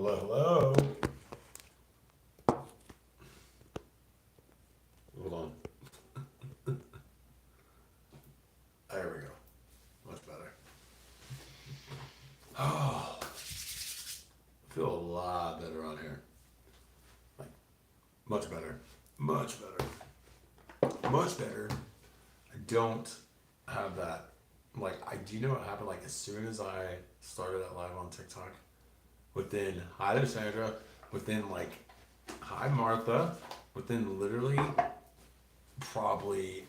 Hello, hello. Hold on. There we go. Much better. Oh, I feel a lot better on here. Like, much better. Much better. Much better. I don't have that. Like, do you know what happened? Like, as soon as I started that live on TikTok, within, hi there, Sandra, within, like, hi, Martha, within literally probably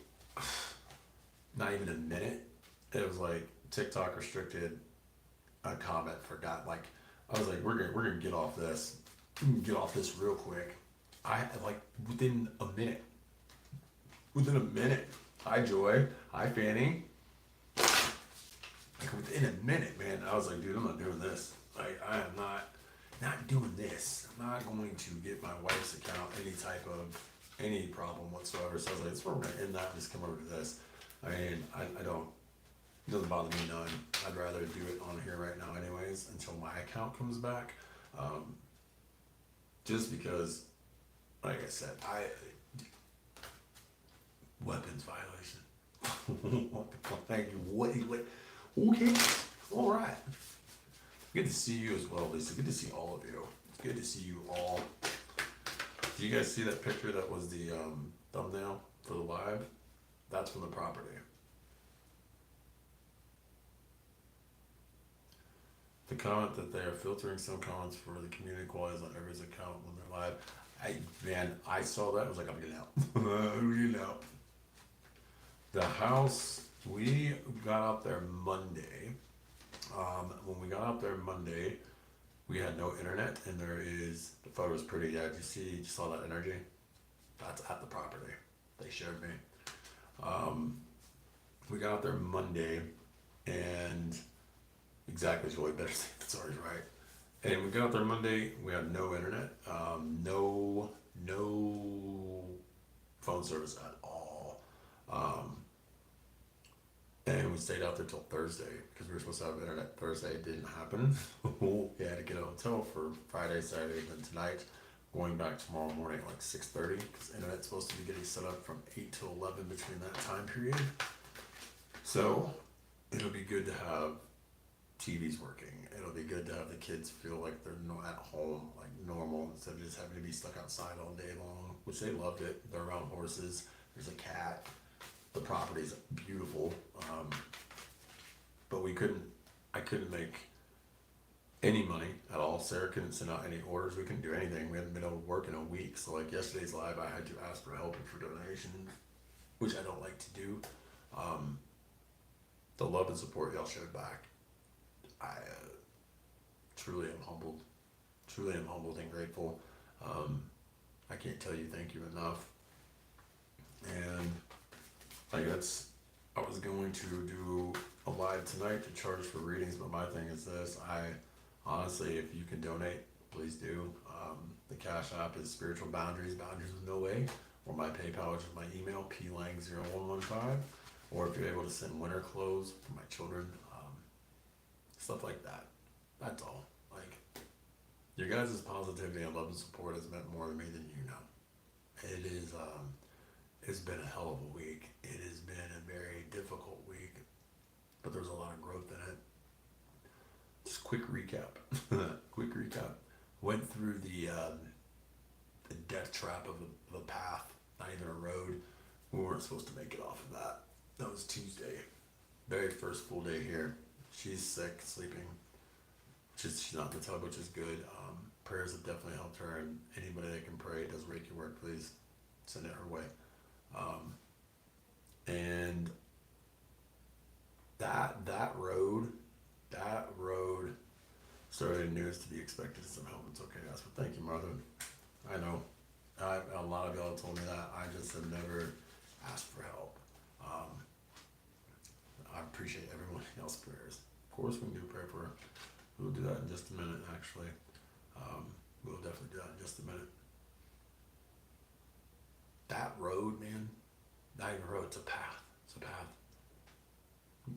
not even a minute, it was like TikTok restricted a comment for God. Like, I was like, we're gonna get off this, get off this real quick. I like within a minute. Hi Joy, hi Fanny. Like within a minute, man, I was like, dude, I'm not doing this. Like, I am not doing this. I'm not going to get my wife's account any problem whatsoever. So I was like, that's where we're gonna end that. Just come over to this. I mean, I don't. It doesn't bother me none. I'd rather do it on here right now, anyways, until my account comes back. Um, just because, like I said, weapons violation. What the fuck? Thank you. What? Okay. All right. Good to see you as well, Lisa. Good to see all of you. It's good to see you all. Do you guys see that picture that was the thumbnail for the live? That's from the property. The comment that they are filtering some comments for the community qualities on every account when they're live. I saw that. I was like, I'm getting out. I'm getting out. The house, we got out there Monday. When we got out there Monday, we had no internet, and the photo was pretty. Yeah, you saw that energy? That's at the property. They showed me. Um, we got out there Monday, and exactly, Joy, better say if it's already right. And we got out there Monday, we had no internet, no phone service at all. Um, and we stayed out there till Thursday because we were supposed to have internet Thursday. It didn't happen. We had to get a hotel for Friday, Saturday, and tonight. Going back tomorrow morning at like 6:30 because internet's supposed to be getting set up from 8 to 11 between that time period. So it'll be good to have TV's working. It'll be good to have the kids feel like they're at home, like normal, instead of just having to be stuck outside all day long, which they loved it. They're around horses. There's a cat. The property's beautiful. But I couldn't make any money at all. Sarah couldn't send out any orders. We couldn't do anything. We hadn't been able to work in a week. So like yesterday's live, I had to ask for help and for donations, which I don't like to do. The love and support y'all showed back, I truly am humbled. Truly am humbled and grateful. I can't tell you thank you enough. And like I was going to do a live tonight to charge for readings, but my thing is this: I honestly, if you can donate, please do. The Cash App is Spiritual Boundaries, Boundaries with No Way, or my PayPal, which is my email, plang0115, or if you're able to send winter clothes for my children, stuff like that. That's all. Like, your guys' positivity and love and support has meant more to me than you know. It is, it's been a hell of a week. It has been a very difficult week, but there's a lot of growth in it. Just quick recap. Quick recap. Went through the death trap of a path, not even a road. We weren't supposed to make it off of that. That was Tuesday. Very first full day here. She's sick, sleeping. She's not in the tub, which is good. Prayers have definitely helped her, and anybody that can pray does Reiki work, please send it her way. And that road started news to be expected. Some help. It's okay, guys. But thank you, Mother. I know. A lot of y'all told me that. I just have never asked for help. I appreciate everyone else's prayers. Of course, we can do a prayer for her. We'll do that in just a minute, actually. We'll definitely do that in just a minute. That road, man, not even a road, it's a path. It's a path.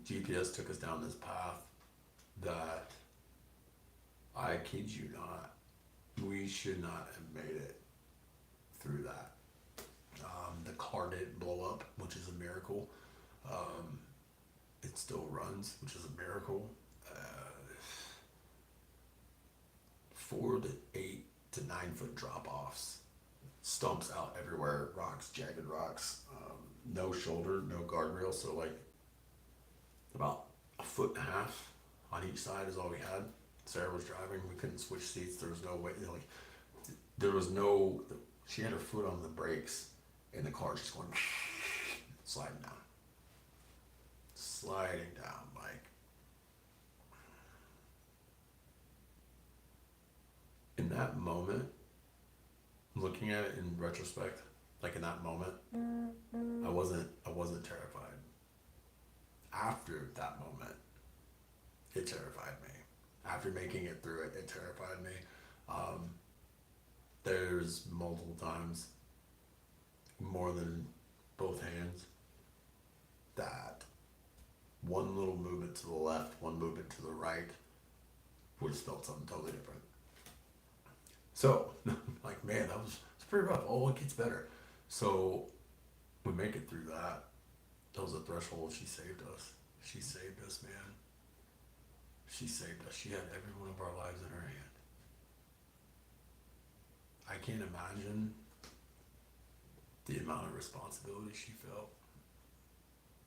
GPS took us down this path that, I kid you not, We should not have made it through that. The car didn't blow up, which is a miracle. Um, it still runs, which is a miracle. 4 to 8 to 9 foot drop offs, stumps out everywhere, rocks, jagged rocks, no shoulder, no guardrail. So, like, about a foot and a half on each side is all we had. Sarah was driving. We couldn't switch seats. There was no way. Like, there was no. She had her foot on the brakes, and the car just going sliding down, sliding down. Like, in that moment, looking at it in retrospect, like in that moment, I wasn't terrified. After that moment, it terrified me. After making it through it, it terrified me. Um, there's multiple times, more than both hands, that one little movement to the left, one movement to the right would have spelled something totally different. So, like, man, it's pretty rough. Oh, it gets better. So, we make it through that. That was a threshold. She saved us. She saved us, man. She saved us. She had every one of our lives in her hand. I can't imagine the amount of responsibility she felt.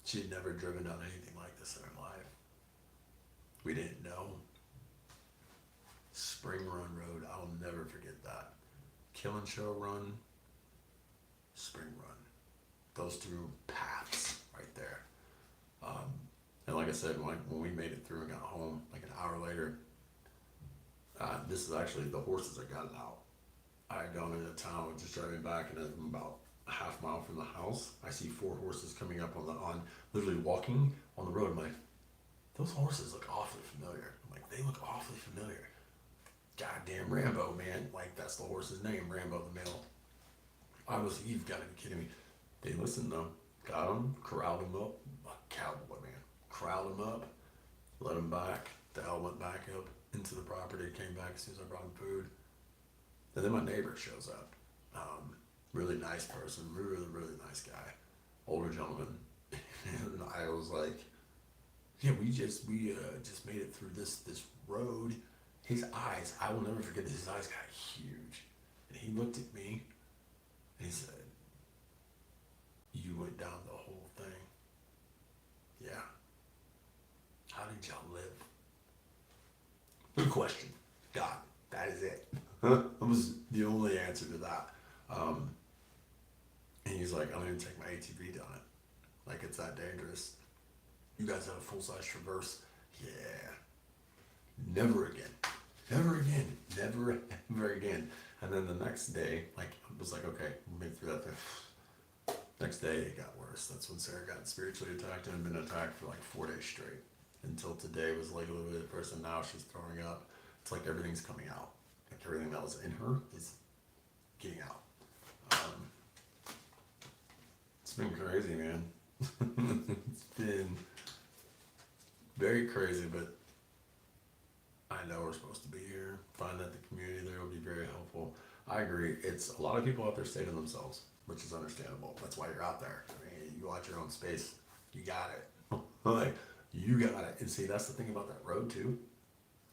She had never driven down anything like this in her life. We didn't know. Spring Run Road, I'll never forget that. Killing Show Run, Spring Run. Those two paths right there. And like I said, when we made it through and got home, like an hour later, this is actually the horses that got it out. I had gone into town, just driving back, and I'm about a half mile from the house. I see 4 horses coming up on literally walking on the road. I'm like, those horses look awfully familiar. I'm like, they look awfully familiar. Goddamn Rambo, man. Like, that's the horse's name, Rambo the male. You've got to be kidding me. They listened though. Got him, corralled him up. A cowboy, man. Corralled him up, let him back. The L went back up into the property, came back as soon as I brought him food. And then my neighbor shows up. Really nice person, really, really nice guy. Older gentleman. And I was like, yeah, we just made it through this road. His eyes, I will never forget this, his eyes got huge. And he looked at me and he said, you went down the whole thing. Yeah. How did y'all live? Good question. God, that is it. That was the only answer to that. And he's like, I'm going to take my ATV down it. Like, it's that dangerous. You guys have a full-size Traverse? Yeah. Never again. Never again. Never, ever again. And then the next day, like, I was like, okay, we'll make it through that thing. Next day, it got worse. That's when Sarah got spiritually attacked and had been attacked for like 4 days straight. Until today was like a little bit of person. Now she's throwing up. It's like everything's coming out. Like, everything that was in her is getting out. It's been crazy, man. It's been very crazy, but I know we're supposed to be here. Find that the community there will be very helpful. I agree. It's a lot of people out there stay to themselves, which is understandable. That's why you're out there. I mean, you want your own space. You got it. Like, you got it. And see, that's the thing about that road too.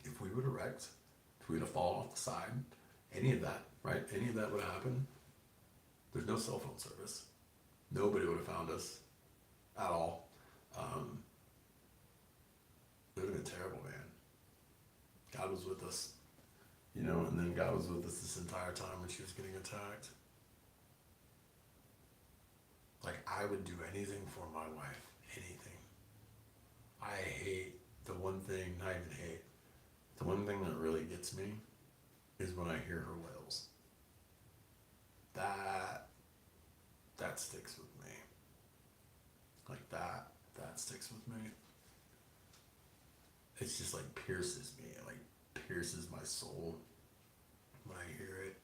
If we would have wrecked, if we would have fallen off the side, any of that, right? Any of that would have happened. There's no cell phone service. Nobody would have found us at all. It would have been terrible, man. God was with us, and then God was with us this entire time when she was getting attacked. Like, I would do anything for my wife, anything. I hate the one thing, not even hate, the one thing that really gets me is when I hear her wails. That sticks with me. Like, that sticks with me. It's just like pierces me, like pierces my soul when I hear it.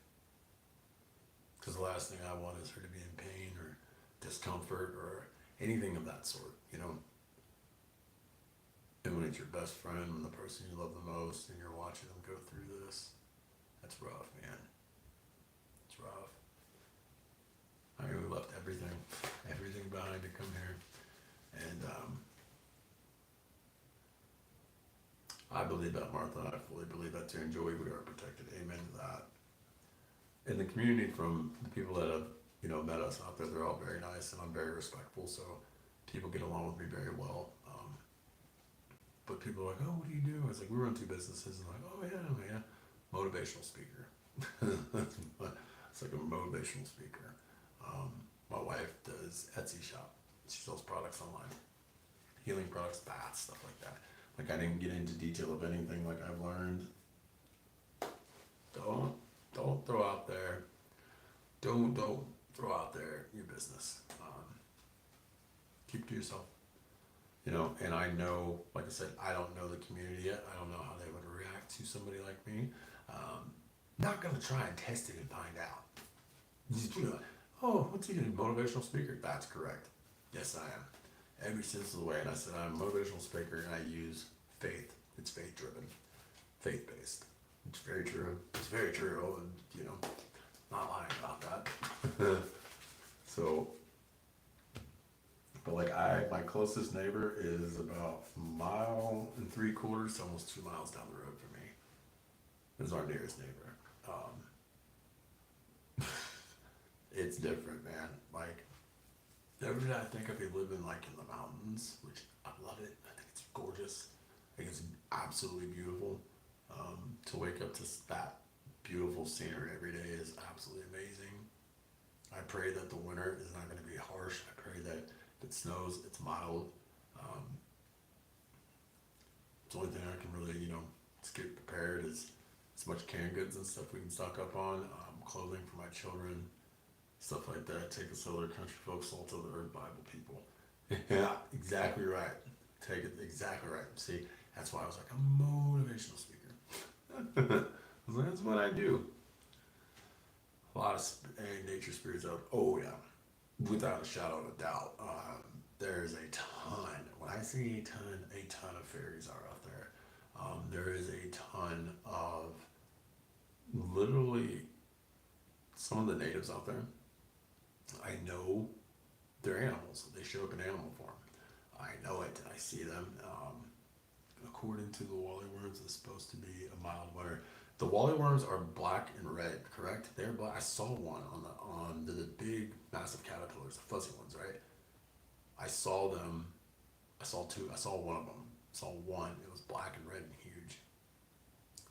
Because the last thing I want is her to be in pain or discomfort or anything of that sort, And when it's your best friend, when the person you love the most, and you're watching them go through this, that's rough, man. believe that, Martha. I fully believe that too. And Joey, we are protected. Amen to that. In the community, from the people that have, met us out there, they're all very nice and I'm very respectful. So people get along with me very well. But people are like, oh, what do you do? I was like, we run two businesses. And like, oh, yeah. Motivational speaker. It's like a motivational speaker. My wife does Etsy shop. She sells products online, healing products, baths, stuff like that. Like, I didn't get into detail of anything. Like, I've learned, don't throw out there, don't throw out there your business. Keep it to yourself. And I know, like I said, I don't know the community yet. I don't know how they would react to somebody like me. Not gonna try and test it and find out. Just be like, oh, what's he doing? Motivational speaker? That's correct. Yes, I am. Every sense of the way. And I said, I'm a motivational speaker and I use faith. It's faith driven, faith based. It's very true. It's very true. And, not lying about that. So, but like my closest neighbor is about 1.75 miles, to almost 2 miles down the road from me. This is our nearest neighbor. It's different, man. Like, every day I think of it living like in the mountains, which I love it. I think it's gorgeous. I think it's absolutely beautiful. To wake up to that beautiful scenery every day is absolutely amazing. I pray that the winter is not going to be harsh. I pray that if it snows, it's mild. It's the only thing I can really, just get prepared is as much canned goods and stuff we can stock up on, clothing for my children, stuff like that. Take us other country folks, salt of the earth, Bible people. Yeah, exactly right. Take it exactly right. See, that's why I was like, I'm a motivational speaker. That's what I do. A lot of nature spirits out. Oh yeah, without a shadow of a doubt. There's a ton. When I say a ton of fairies are out there. There is a ton of literally some of the natives out there. I know they're animals. They show up in animal form. I know it. I see them. According to the Wally worms, it's supposed to be a mild winter. The Wally worms are black and red, correct? They're black. I saw one on the big, massive caterpillars, the fuzzy ones, right? I saw them. I saw two. I saw one of them. I saw one. It was black and red and huge.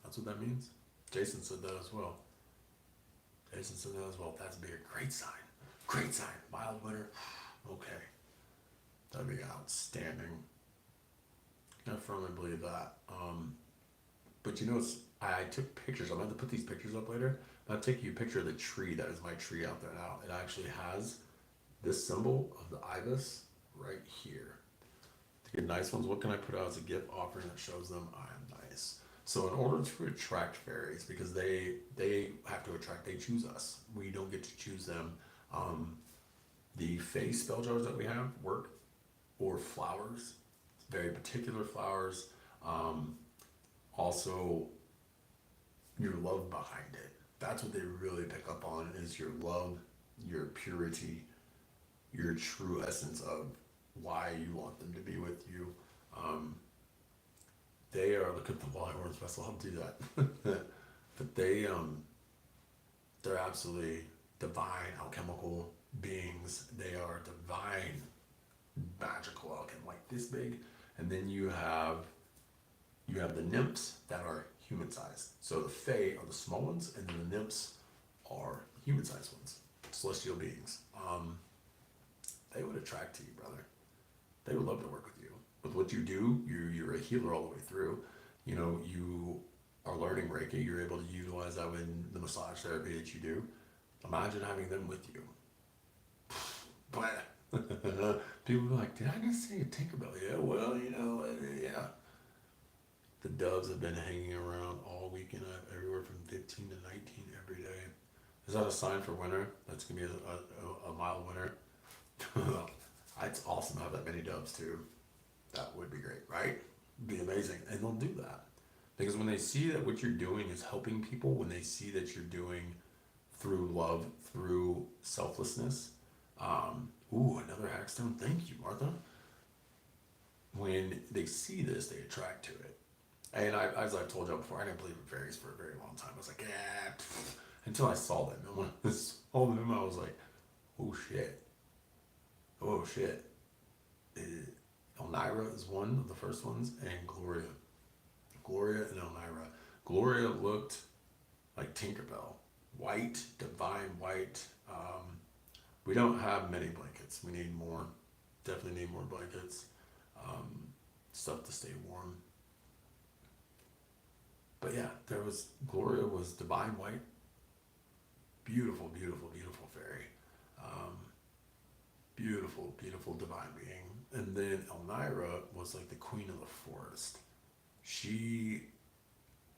That's what that means. Jason said that as well. That'd be a great sign. Great sign. Mild winter. Okay. That'd be outstanding. I firmly believe that. But I took pictures. I'm going to put these pictures up later. I'll take you a picture of the tree that is my tree out there now. It actually has this symbol of the ibis right here. To get nice ones, what can I put out as a gift offering that shows them I am nice? So in order to attract fairies, because they have to attract, they choose us. We don't get to choose them. The face spell jars that we have work, or flowers, very particular flowers. Also, your love behind it. That's what they really pick up on, is your love, your purity, your true essence of why you want them to be with you. They are, look at the Wally Worms Festival, I'll do that. But they're absolutely divine alchemical beings. They are divine, magical alchemy, like this big. And then you have the nymphs that are human sized. So the fae are the small ones, and then the nymphs are human sized ones, celestial beings. They would attract to you, brother. They would love to work with you. With what you do, you're a healer all the way through. You are learning Reiki. You're able to utilize that in the massage therapy that you do. Imagine having them with you. But people are like, did I just say a Tinkerbell? Yeah, well, yeah. The doves have been hanging around all weekend, everywhere from 15 to 19 every day. Is that a sign for winter? That's going to be a mild winter? It's awesome to have that many doves too. That would be great, right? Be amazing. And they'll do that. Because when they see that what you're doing is helping people, when they see that you're doing through love, through selflessness, another hackstone. Thank you, Martha. When they see this, they attract to it. And as I've told you before, I didn't believe in fairies for a very long time. I was like, yeah, until I saw them. And when I saw them, I was like, oh shit, oh shit. Elnira is one of the first ones, and Gloria and Elnira. Gloria looked like Tinkerbell, white, divine white. We don't have many blankets. We need more. Definitely need more blankets. Um, Stuff to stay warm. But yeah, there was Gloria was divine white, beautiful, beautiful, beautiful fairy, um, beautiful, beautiful divine being. And then Elnira was like the queen of the forest. She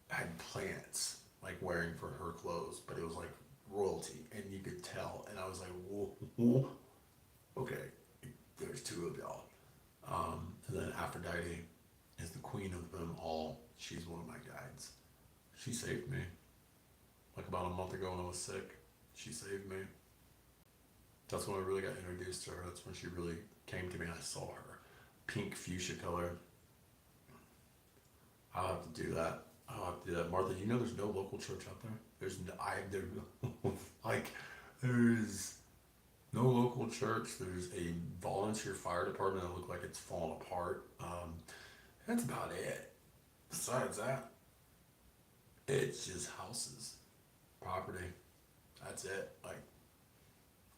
had plants like wearing for her clothes, but it was like royalty, and you could tell. And I was like, whoa, whoa, okay, there's two of y'all. And then Aphrodite is the queen of them all. She's one of my guides. She saved me like about a month ago when I was sick. She saved me. That's when I really got introduced to her. That's when she really came to me and I saw her. Pink fuchsia color. I'll have to do that. I'll have to do that. Martha, you know there's no local church out there? There, like, there's no local church. There's a volunteer fire department that look like it's falling apart. That's about it. Besides that, it's just houses, property. That's it. Like,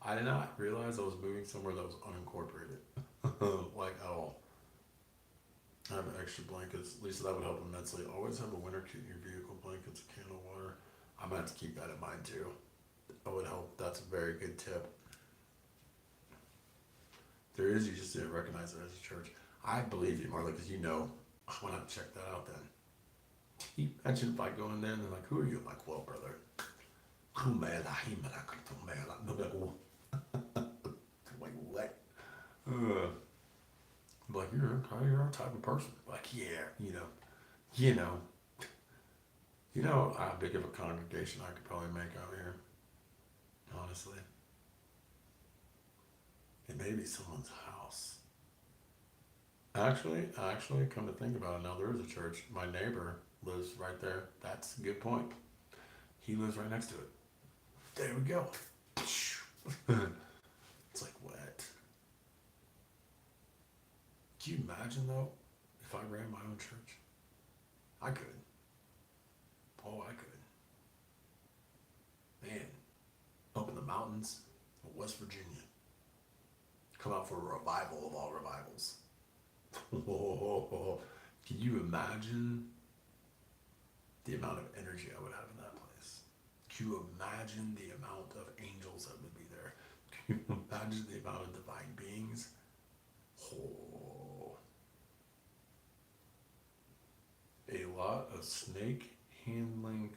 I did not realize I was moving somewhere that was unincorporated, like at all. I have extra blankets. Lisa, that would help immensely. Always have a winter kit in your vehicle, blankets, a can of water. I'm gonna have to keep that in mind too. That would help. That's a very good tip. There is, you just didn't recognize it as a church. I believe you, Marla, because you know, I want to check that out then. Can you imagine if I go in there and they're like, who are you? I'm like, well, brother. I'm like, what? Uh, I'm like, you're a type of person. Like, yeah, you know, how big of a congregation I could probably make out here, honestly. It may be someone's house. Actually, come to think about it, now there is a church. My neighbor lives right there. That's a good point. He lives right next to it. There we go. It's like what? Can you imagine though, if I ran my own church? I could. Oh, I could. Man, up in the mountains of West Virginia. Come out for a revival of all revivals. Can you imagine the amount of energy I would have in that place? Can you imagine the amount of angels that would be there? Can you imagine the amount of divine beings? Oh, a lot of snake handling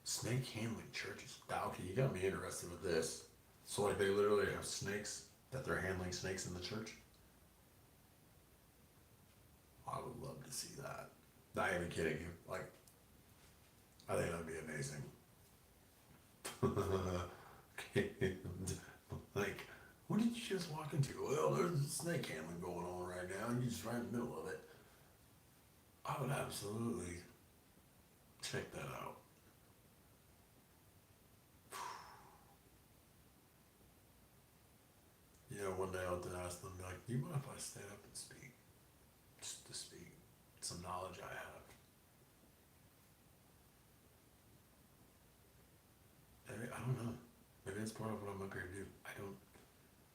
snake handling churches. Okay, you got me interested with this. So like they literally have snakes that they're handling snakes in the church. I would love to see that. Not even kidding you. Like, I think that'd be amazing. Like, what did you just walk into? Well, there's snake handling going on right now, and you're just right in the middle of it. I would absolutely check that out. One day I'll have to ask them, like, do you mind if I stand up and speak? Just to speak. Some knowledge I have. Maybe, I don't know. Maybe that's part of what I'm up here to do.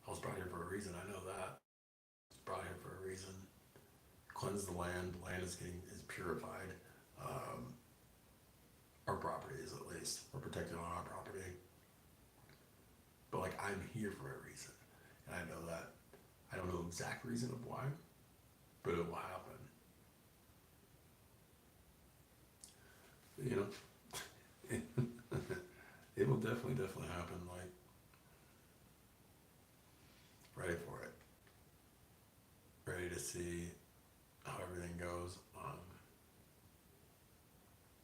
I was brought here for a reason. I know that. I was brought here for a reason. Cleanse the land. The land is purified. Um, our property is, at least. We're protected on our property. But like, I'm here for a reason. And I know that. I don't know the exact reason of why, but it will happen. You know, it will definitely happen. Like, ready for it. Ready to see how everything goes.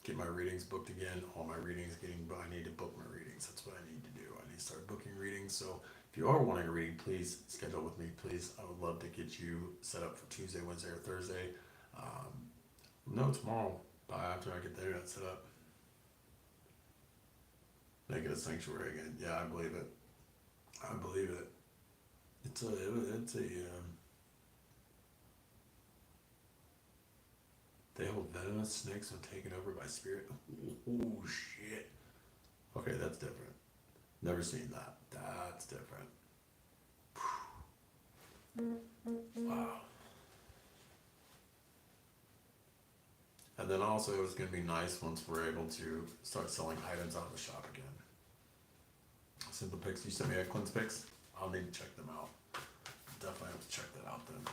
Get my readings booked again. All my readings I need to book my readings. That's what I need to do. I need to start booking readings. So If you are wanting a reading, please schedule with me, please. I would love to get you set up for Tuesday, Wednesday, or Thursday. No, tomorrow, by after I get the internet set up. Make it a sanctuary again. Yeah, I believe it. I believe it. It's a they hold venomous snakes when taken over by spirit. Oh shit. Okay, that's different. Never seen that. That's different. Wow. And then also it's gonna be nice once we're able to start selling items out of the shop again. Simple Picks, you sent me Eklund's Picks? I'll need to check them out. Definitely have to check that out then.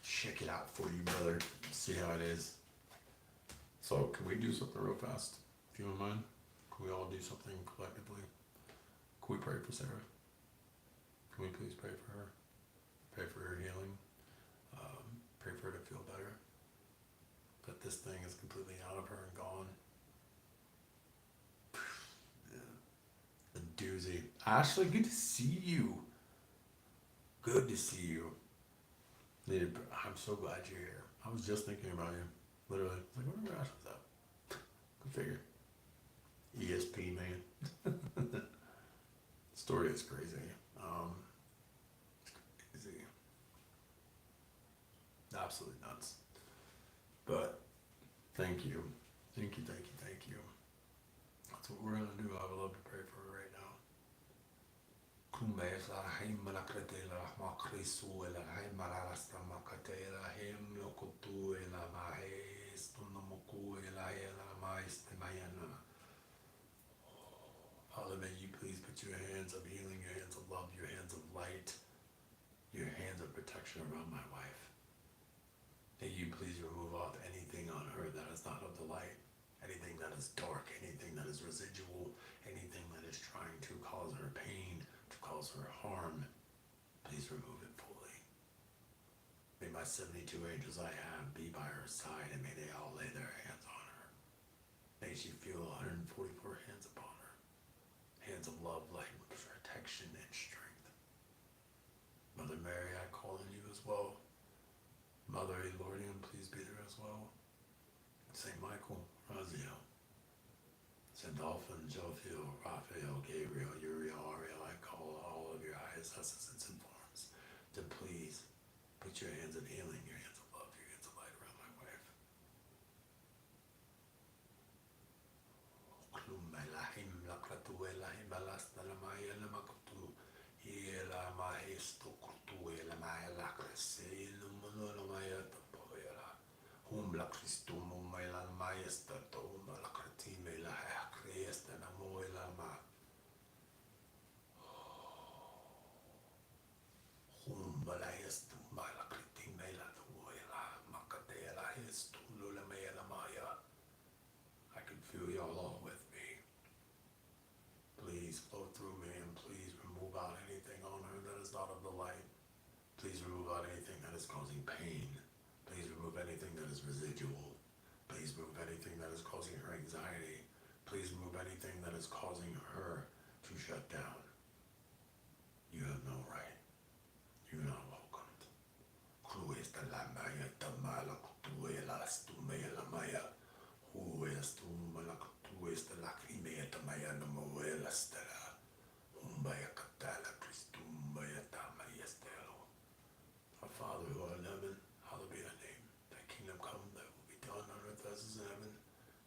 Check it out for you, brother. See how it is. So, can we do something real fast? If you don't mind? Can we all do something collectively? Can we pray for Sarah? Can we please pray for her? Pray for her healing. Pray for her to feel better. That this thing is completely out of her and gone. Yeah. A doozy. Ashley, good to see you. Good to see you. I'm so glad you're here. I was just thinking about you. Literally. Like, I wonder where Ashley's at. Good figure. ESP, man. Story is crazy. It's crazy. Absolutely nuts. But thank you. Thank you, thank you, thank you. That's what we're gonna do. I would love to pray for her right now. Father, may you please put your hands of healing, your hands of love, your hands of light, your hands of protection around my wife. May you please remove off anything on her that is not of the light, anything that is dark, anything that is residual, anything that is trying to cause her pain, to cause her harm. Please remove it fully. May my 72 angels I have be by her side, and may they all lay their hands on her. May she feel 144 hands upon her. Hands of love, light, protection, and strength. Mother Mary, I call on you as well. Mother Elordium, please be there as well. Saint Michael, Raziel, Saint Dolphin, Jophiel, Raphael, Gabriel, Uriel, Ariel, I call all of your highest essence and forms to please put your hands of healing, your hands of love, your hands of light around my wife. Humbla Christum Mailan Maesta Toma la Cratime la Creesta Namoila Ma Humbla Estum la Cratime la Tuela Macadela Hestula Mela Maya. I can feel y'all all with me. Please flow through me and please remove out anything on her that is not of the light. Please remove out anything that is causing pain. Please remove anything that is residual. Please remove anything that is causing her anxiety. Please remove anything that is causing her to shut down. You have no right. You're not welcomed. Who is the Lamaya Tamala Kutuela Stumela Maya? Who is the Lacrimea Tamaya Namoela Stella? Umbaya Catala Christumbaya Tamaya Stelo. Our Father who art in heaven, hallowed be thy name. Thy kingdom come, thy will be done on earth as it is in heaven.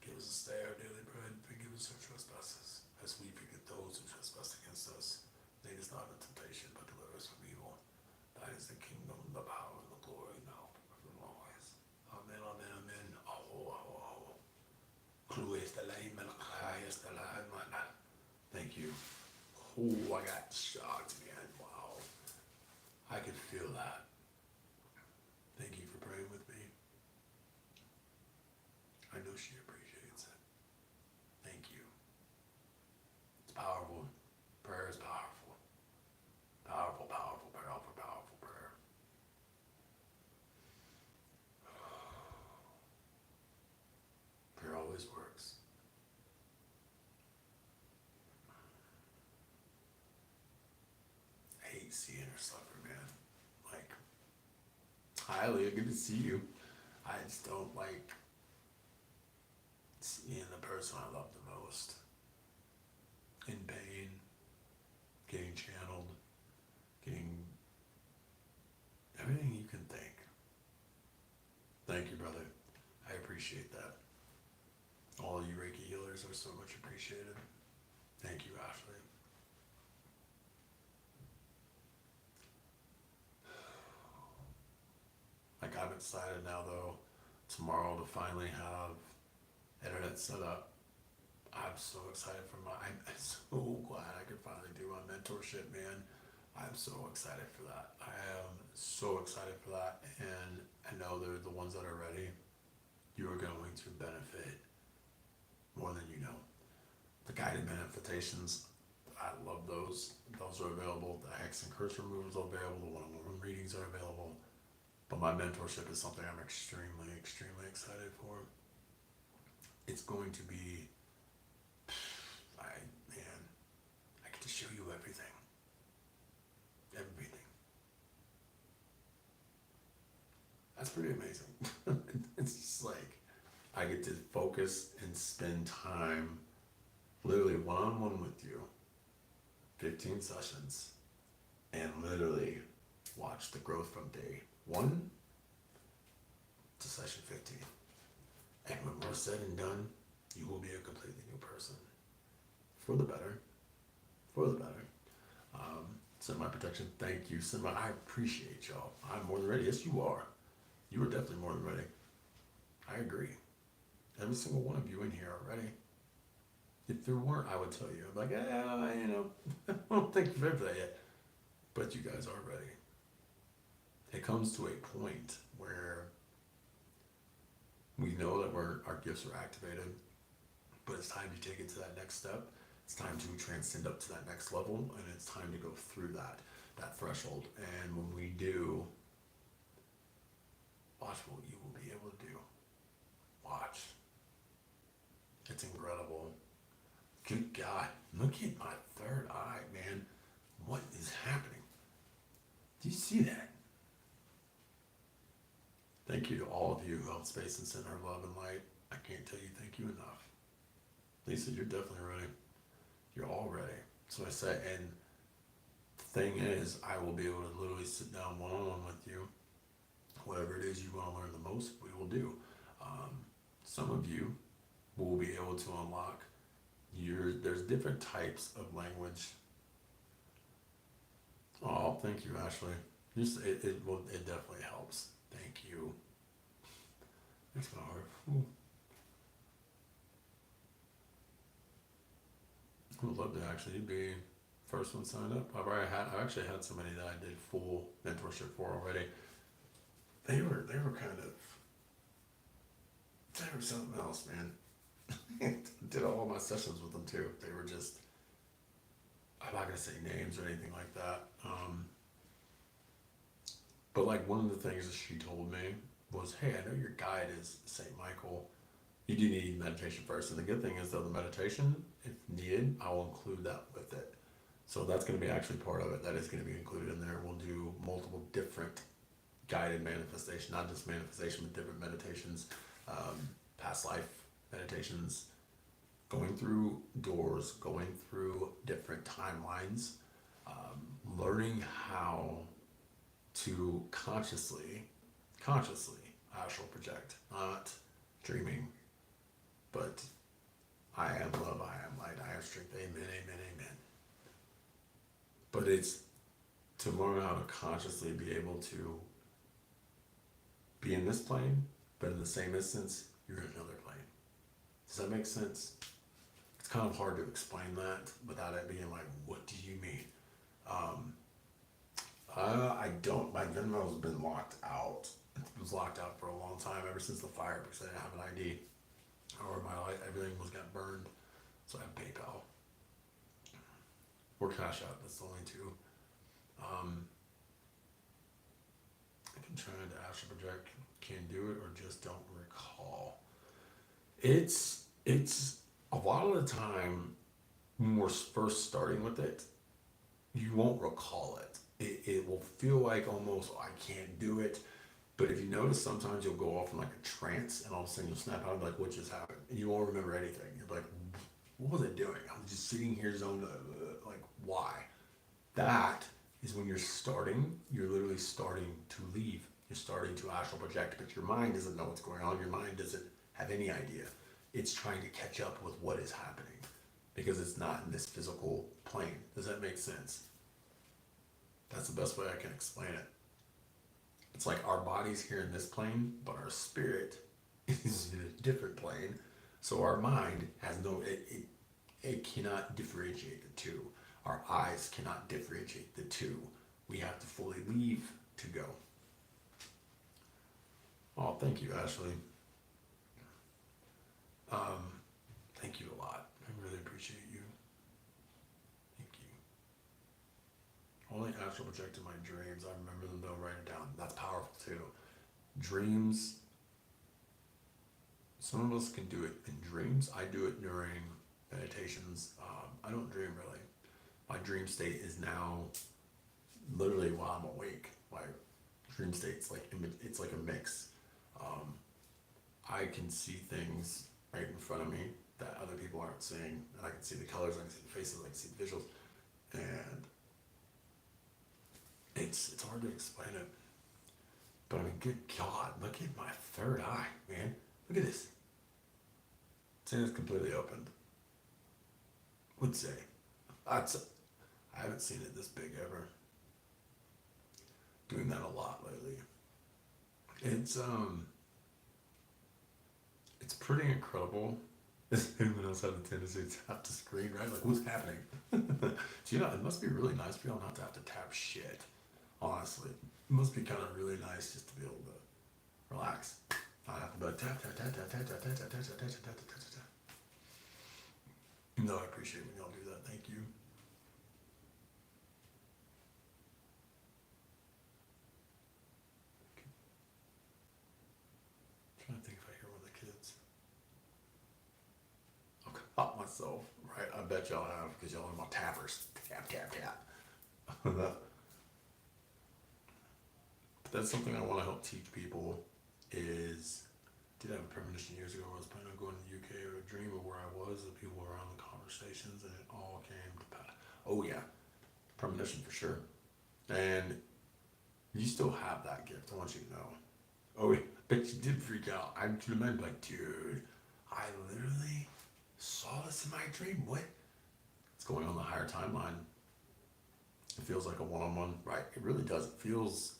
Give us this day our daily bread, forgive us our trespasses, as we forgive those who trespass against us. Lead us not into temptation, but deliver us from evil. Thine is the kingdom, the power, and the glory, now and always. Amen, amen, amen. Oh. Thank you. Oh, I got shocked, man. Wow. I could feel that. Thank you for praying with me. I know she appreciates it. Thank you. It's powerful. Prayer is powerful. Powerful, powerful, powerful, powerful prayer. Prayer always works. seeing her suffer, man. Like, hi, Leah, good to see you. I just don't like seeing the person I love the most in pain, getting channeled, getting everything you can think. Thank you, brother. I appreciate that. All you Reiki healers are so much appreciated. Thank you, Ashley. Like, I'm excited now, though, tomorrow to finally have internet set up. I'm so excited for I'm so glad I could finally do my mentorship, man. I'm so excited for that. I am so excited for that. And I know they're the ones that are ready. You are going to benefit more than you know. The guided manifestations, I love those. Those are available. The hex and curse removals are available. The one-on-one readings are available. But my mentorship is something I'm extremely, extremely excited for. It's going to be, I get to show you everything. Everything. That's pretty amazing. It's just like, I get to focus and spend time literally one-on-one with you, 15 sessions, and literally watch the growth from day 1 to session 15. And when we're said and done, you will be a completely new person. For the better. For the better. Semi protection, thank you. I appreciate y'all. I'm more than ready. Yes, you are. You are definitely more than ready. I agree. Every single one of you in here are ready. If there weren't, I would tell you. I'm like, I don't think you're ready for that yet. But you guys are ready. It comes to a point where we know that our gifts are activated, but it's time to take it to that next step. It's time to transcend up to that next level, and it's time to go through that threshold. And when we do, watch what you will be able to do. Watch. It's incredible. Good God, look at my third eye, man. What is happening? Do you see that? Thank you to all of you who held space and sent her love and light. I can't tell you thank you enough. Lisa, you're definitely ready. You're all ready. So I say, and the thing is, I will be able to literally sit down one-on-one with you. Whatever it is you want to learn the most, we will do. Some of you will be able to unlock there's different types of language. Oh, thank you, Ashley. It definitely helps. Thank you. Makes my heart. Ooh. I would love to actually be first one signed up. I actually had somebody that I did full mentorship for already. They were something else, man. Did all my sessions with them too. They were just, I'm not gonna say names or anything like that. But like one of the things that she told me was, hey, I know your guide is St. Michael. You do need meditation first. And the good thing is though, the meditation, if needed, I'll include that with it. So that's going to be actually part of it. That is going to be included in there. We'll do multiple different guided manifestation, not just manifestation, but different meditations, past life meditations, going through doors, going through different timelines, learning how to consciously astral project, not dreaming, but I am love, I am light, I am strength, amen, amen, amen. But it's to learn how to consciously be able to be in this plane, but in the same instance, you're in another plane. Does that make sense? It's kind of hard to explain that without it being like, what do you mean? I don't, my Venmo has been locked out. It was locked out for a long time, ever since the fire, because I didn't have an ID. Or everything got burned. So I have PayPal. Or Cash App, that's the only two. I've been trying to astral project, can do it, or just don't recall. It's a lot of the time when we're first starting with it, you won't recall it. it will feel like almost, oh, I can't do it. But if you notice, sometimes you'll go off in like a trance, and all of a sudden you'll snap out and be like, what just happened? And you won't remember anything. You're like, what was I doing? I'm just sitting here zoned, like, why? That is when you're literally starting to leave. You're starting to astral project, but your mind doesn't know what's going on. Your mind doesn't have any idea. It's trying to catch up with what is happening because it's not in this physical plane. Does that make sense? That's the best way I can explain it. It's like our body's here in this plane, but our spirit is in a different plane. So our mind has it cannot differentiate the two. Our eyes cannot differentiate the two. We have to fully leave to go. Oh, thank you, Ashley. Thank you a lot. I really appreciate you. Thank you. Only astral project in my dreams. I remember them though, write it down. That's powerful too. Dreams. Some of us can do it in dreams. I do it during meditations. I don't dream really. My dream state is now literally while I'm awake. My dream state's like it's like a mix. I can see things right in front of me that other people aren't seeing, and I can see the colors, I can see the faces, I can see the visuals, and it's hard to explain it. But I mean, good God, look at my third eye, man. Look at this. It's completely opened. Would say. That's I haven't seen it this big ever. Doing that a lot lately. It's pretty incredible. Does anyone else have a tendency to tap the screen, right? Like, what's happening? So, it must be really nice for y'all not to have to tap shit. Honestly, it must be kind of really nice just to be able to relax. Not have to be like tap tap tap tap tap tap tap tap tap tap tap tap tap tap tap. No, I appreciate when y'all do that. Thank you. I'm trying to think if I hear one of the kids. I'll caught myself, right? I bet y'all have because y'all are my tappers. Tap tap tap. But that's something I want to help teach people. Is did have a premonition years ago where I was planning on going to the UK or a dream of where I was, the people around the conversations, and it all came to pass. Oh yeah, premonition for sure. And you still have that gift. I want you to know. Oh, yeah, but you did freak out. I can imagine, like, dude, I literally saw this in my dream. What? It's going on the higher timeline. It feels like a one-on-one, right? It really does. It feels.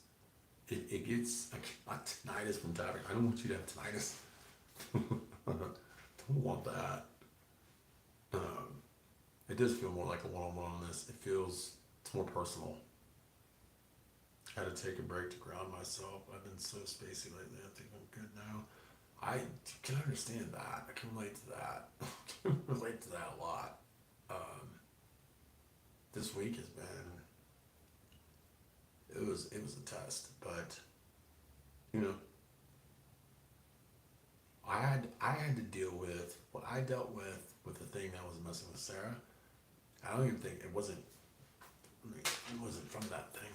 It gets like not tinnitus from tapping. I don't want you to have tinnitus. Don't want that. It does feel more like a one-on-one on this. It's more personal. I had to take a break to ground myself. I've been so spacey lately. I think I'm good now. I can understand that. I can relate to that. I can relate to that a lot. This week has been. It was a test, but you know, I had to deal with what I dealt with the thing that was messing with Sarah. I don't even think it wasn't. I mean, it wasn't from that thing.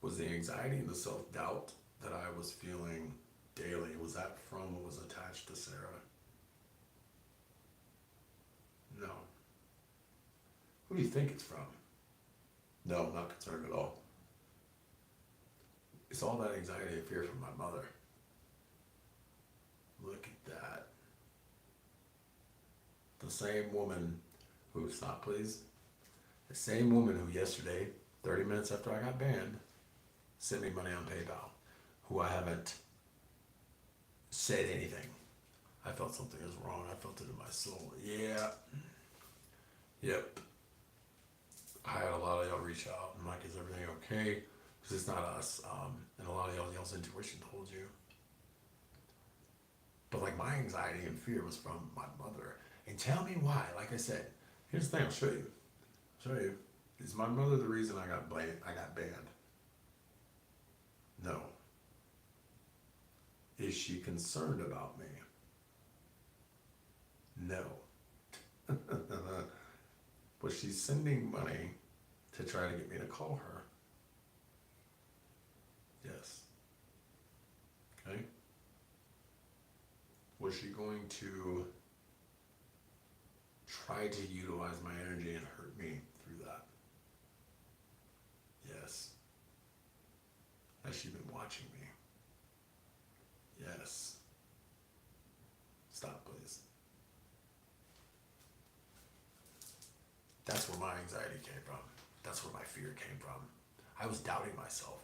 Was the anxiety and the self doubt that I was feeling daily? Was that from what was attached to Sarah? No. Who do you think it's from? No, I'm not concerned at all. It's all that anxiety and fear from my mother. Look at that. The same woman who, stop please, the same woman who yesterday, 30 minutes after I got banned, sent me money on PayPal, who I haven't said anything. I felt something was wrong. I felt it in my soul. Yeah. Yep. I had a lot of y'all reach out and like, is everything okay? Because it's not us. And a lot of y'all's intuition told you. But like my anxiety and fear was from my mother. And tell me why. Like I said, here's the thing. I'll show you. Is my mother the reason I got banned? No. Is she concerned about me? No. Was she sending money to try to get me to call her? Yes. Okay. Was she going to try to utilize my energy and hurt me through that? Yes. Has she been watching me? Yes. Stop, please. That's where my anxiety came from. That's where my fear came from. I was doubting myself.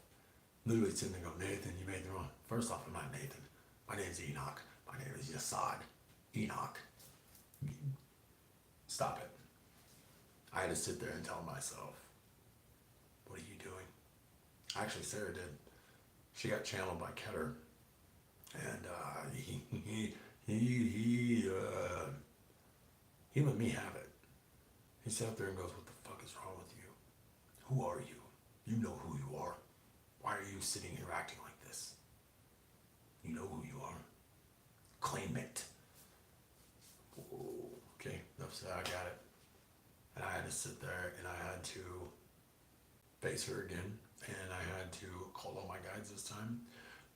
Literally sitting there going, Nathan, you made the wrong. First off, I'm not Nathan. My name is Enoch. My name is Yasad. Enoch. Stop it. I had to sit there and tell myself, what are you doing? Actually, Sarah did. She got channeled by Keter. And he let me have it. He sat up there and goes, what the fuck is wrong with you? Who are you? You know who you are. Why are you sitting here acting like this? You know who you are. Claim it. Okay, enough said, I got it. And I had to sit there and I had to face her again. And I had to call all my guides this time.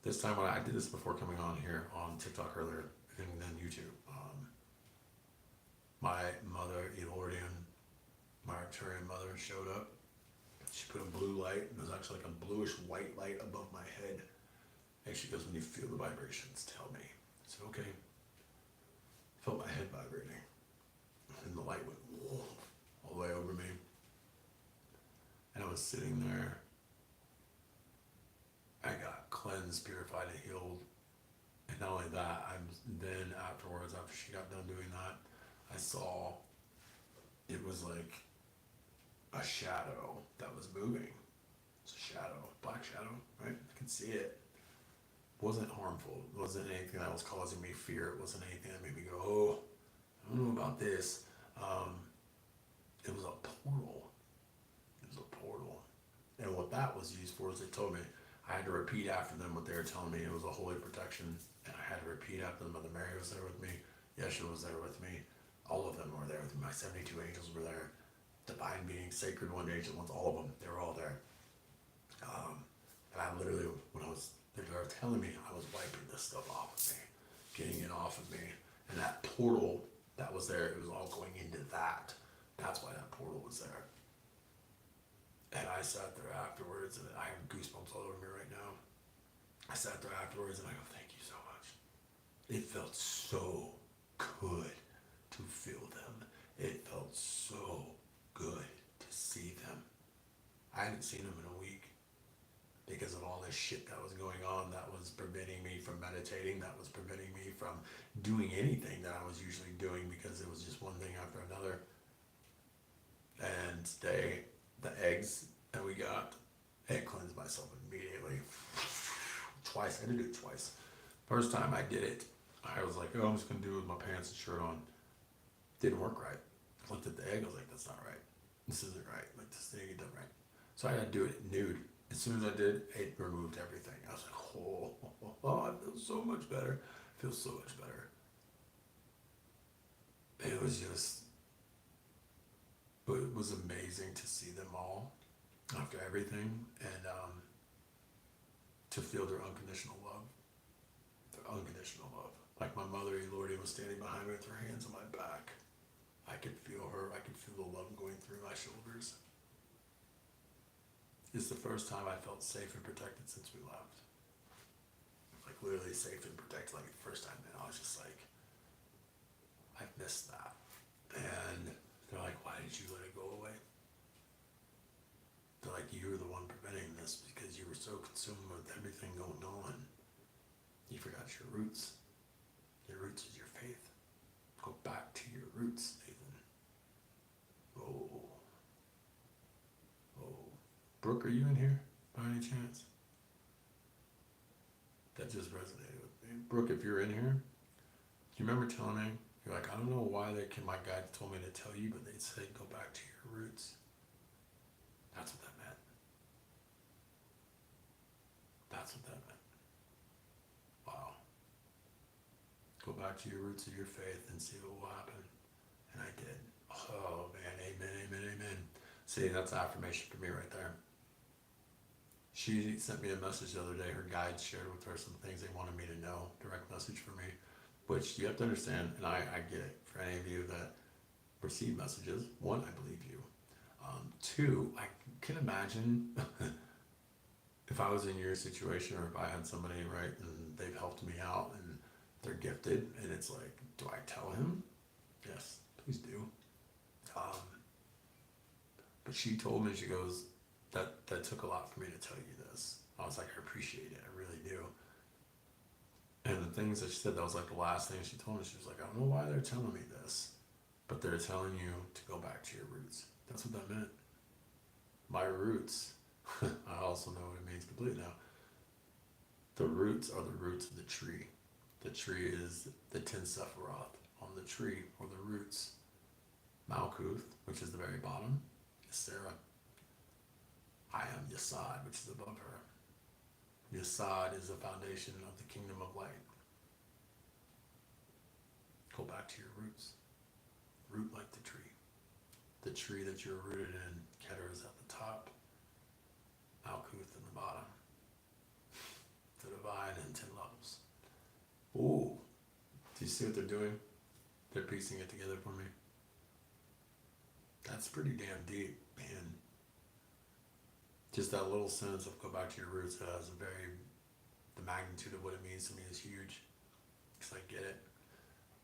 This time, when I did this before coming on here on TikTok earlier and then YouTube. My mother, Elordian, my Arcturian mother, showed up. She put a blue light. It was actually like a bluish white light above my head. And she goes, when you feel the vibrations, tell me. I said, okay. Felt my head vibrating. And the light went whoa, all the way over me. And I was sitting there. I got cleansed, purified, and healed. And not only that, then afterwards, after she got done doing that, I saw it was like a shadow that was moving. It's a shadow, black shadow, right? I could see it. It wasn't harmful. It wasn't anything that was causing me fear. It wasn't anything that made me go, oh, I don't know about this. It was a portal. It was a portal. And what that was used for is they told me I had to repeat after them what they were telling me. It was a holy protection. And I had to repeat after them. Mother Mary was there with me. Yeshua was there with me. All of them were there with me. My 72 angels were there. Divine beings, sacred one, ancient ones, all of them. They were all there. And I literally, when they were telling me, I was wiping this stuff off of me, getting it off of me. And that portal that was there, it was all going into that. That's why that portal was there. And I sat there afterwards, and I have goosebumps all over me right now. I sat there afterwards, and I go, thank you so much. It felt so good to feel them. It felt so good to see them. I hadn't seen them in a week because of all this shit that was going on that was preventing me from meditating, that was preventing me from doing anything that I was usually doing because it was just one thing after another. And today, the eggs that we got, I cleansed myself immediately. Twice. I did it twice. First time I did it, I was like, oh, I'm just going to do it with my pants and shirt on. Didn't work right. I looked at the egg, I was like, that's not right. This isn't right. Like, this didn't get done right. So I had to do it nude. As soon as I did, it removed everything. I was like, oh, I feel so much better. I feel so much better. It was just, it was amazing to see them all after everything and to feel their unconditional love. Their unconditional love. Like my mother, Elordi, was standing behind me with her hands on my back. I could feel her. I could feel the love going through my shoulders. It's the first time I felt safe and protected since we left. Like literally safe and protected. Like the first time, and I was just like, I've missed that. And they're like, why did you let it go away? They're like, you were the one preventing this because you were so consumed with everything going on. You forgot your roots. Your roots is your faith. Go back to your roots, Nathan. Oh. Brooke, are you in here by any chance? That just resonated with me. Brooke, if you're in here, do you remember telling me? You're like, I don't know why my guide told me to tell you, but they said go back to your roots. That's what that meant. That's what that meant. Wow. Go back to your roots of your faith and see what will happen. And I did. Oh man, amen. amen. See, that's affirmation for me right there. She sent me a message the other day. Her guides shared with her some things they wanted me to know. Direct message for me, which you have to understand, and I get it. For any of you that receive messages, one, I believe you. Two, I can imagine if I was in your situation, or if I had somebody, right, and they've helped me out and they're gifted, and it's like, do I tell him? Yes, please do. Um, but she told me, she goes, that took a lot for me to tell you this. I was like, I appreciate it, I really do. And the things that she said, that was like the last thing she told me. She was like, I don't know why they're telling me this, but they're telling you to go back to your roots. That's what that meant. My roots. I also know what it means completely now. The roots are the roots of the tree. The tree is the Ten Sephiroth on the tree, or the roots. Malkuth, which is the very bottom, is Sarah. I am Yesod, which is above her. Yesod is the foundation of the kingdom of light. Go back to your roots. Root like the tree. The tree that you're rooted in. Keter is at the top. Malkuth in the bottom. The divine in 10 levels. Ooh. Do you see what they're doing? They're piecing it together for me. That's pretty damn deep, man. Just that little sentence of go back to your roots has the magnitude of what it means to me is huge. Because I get it.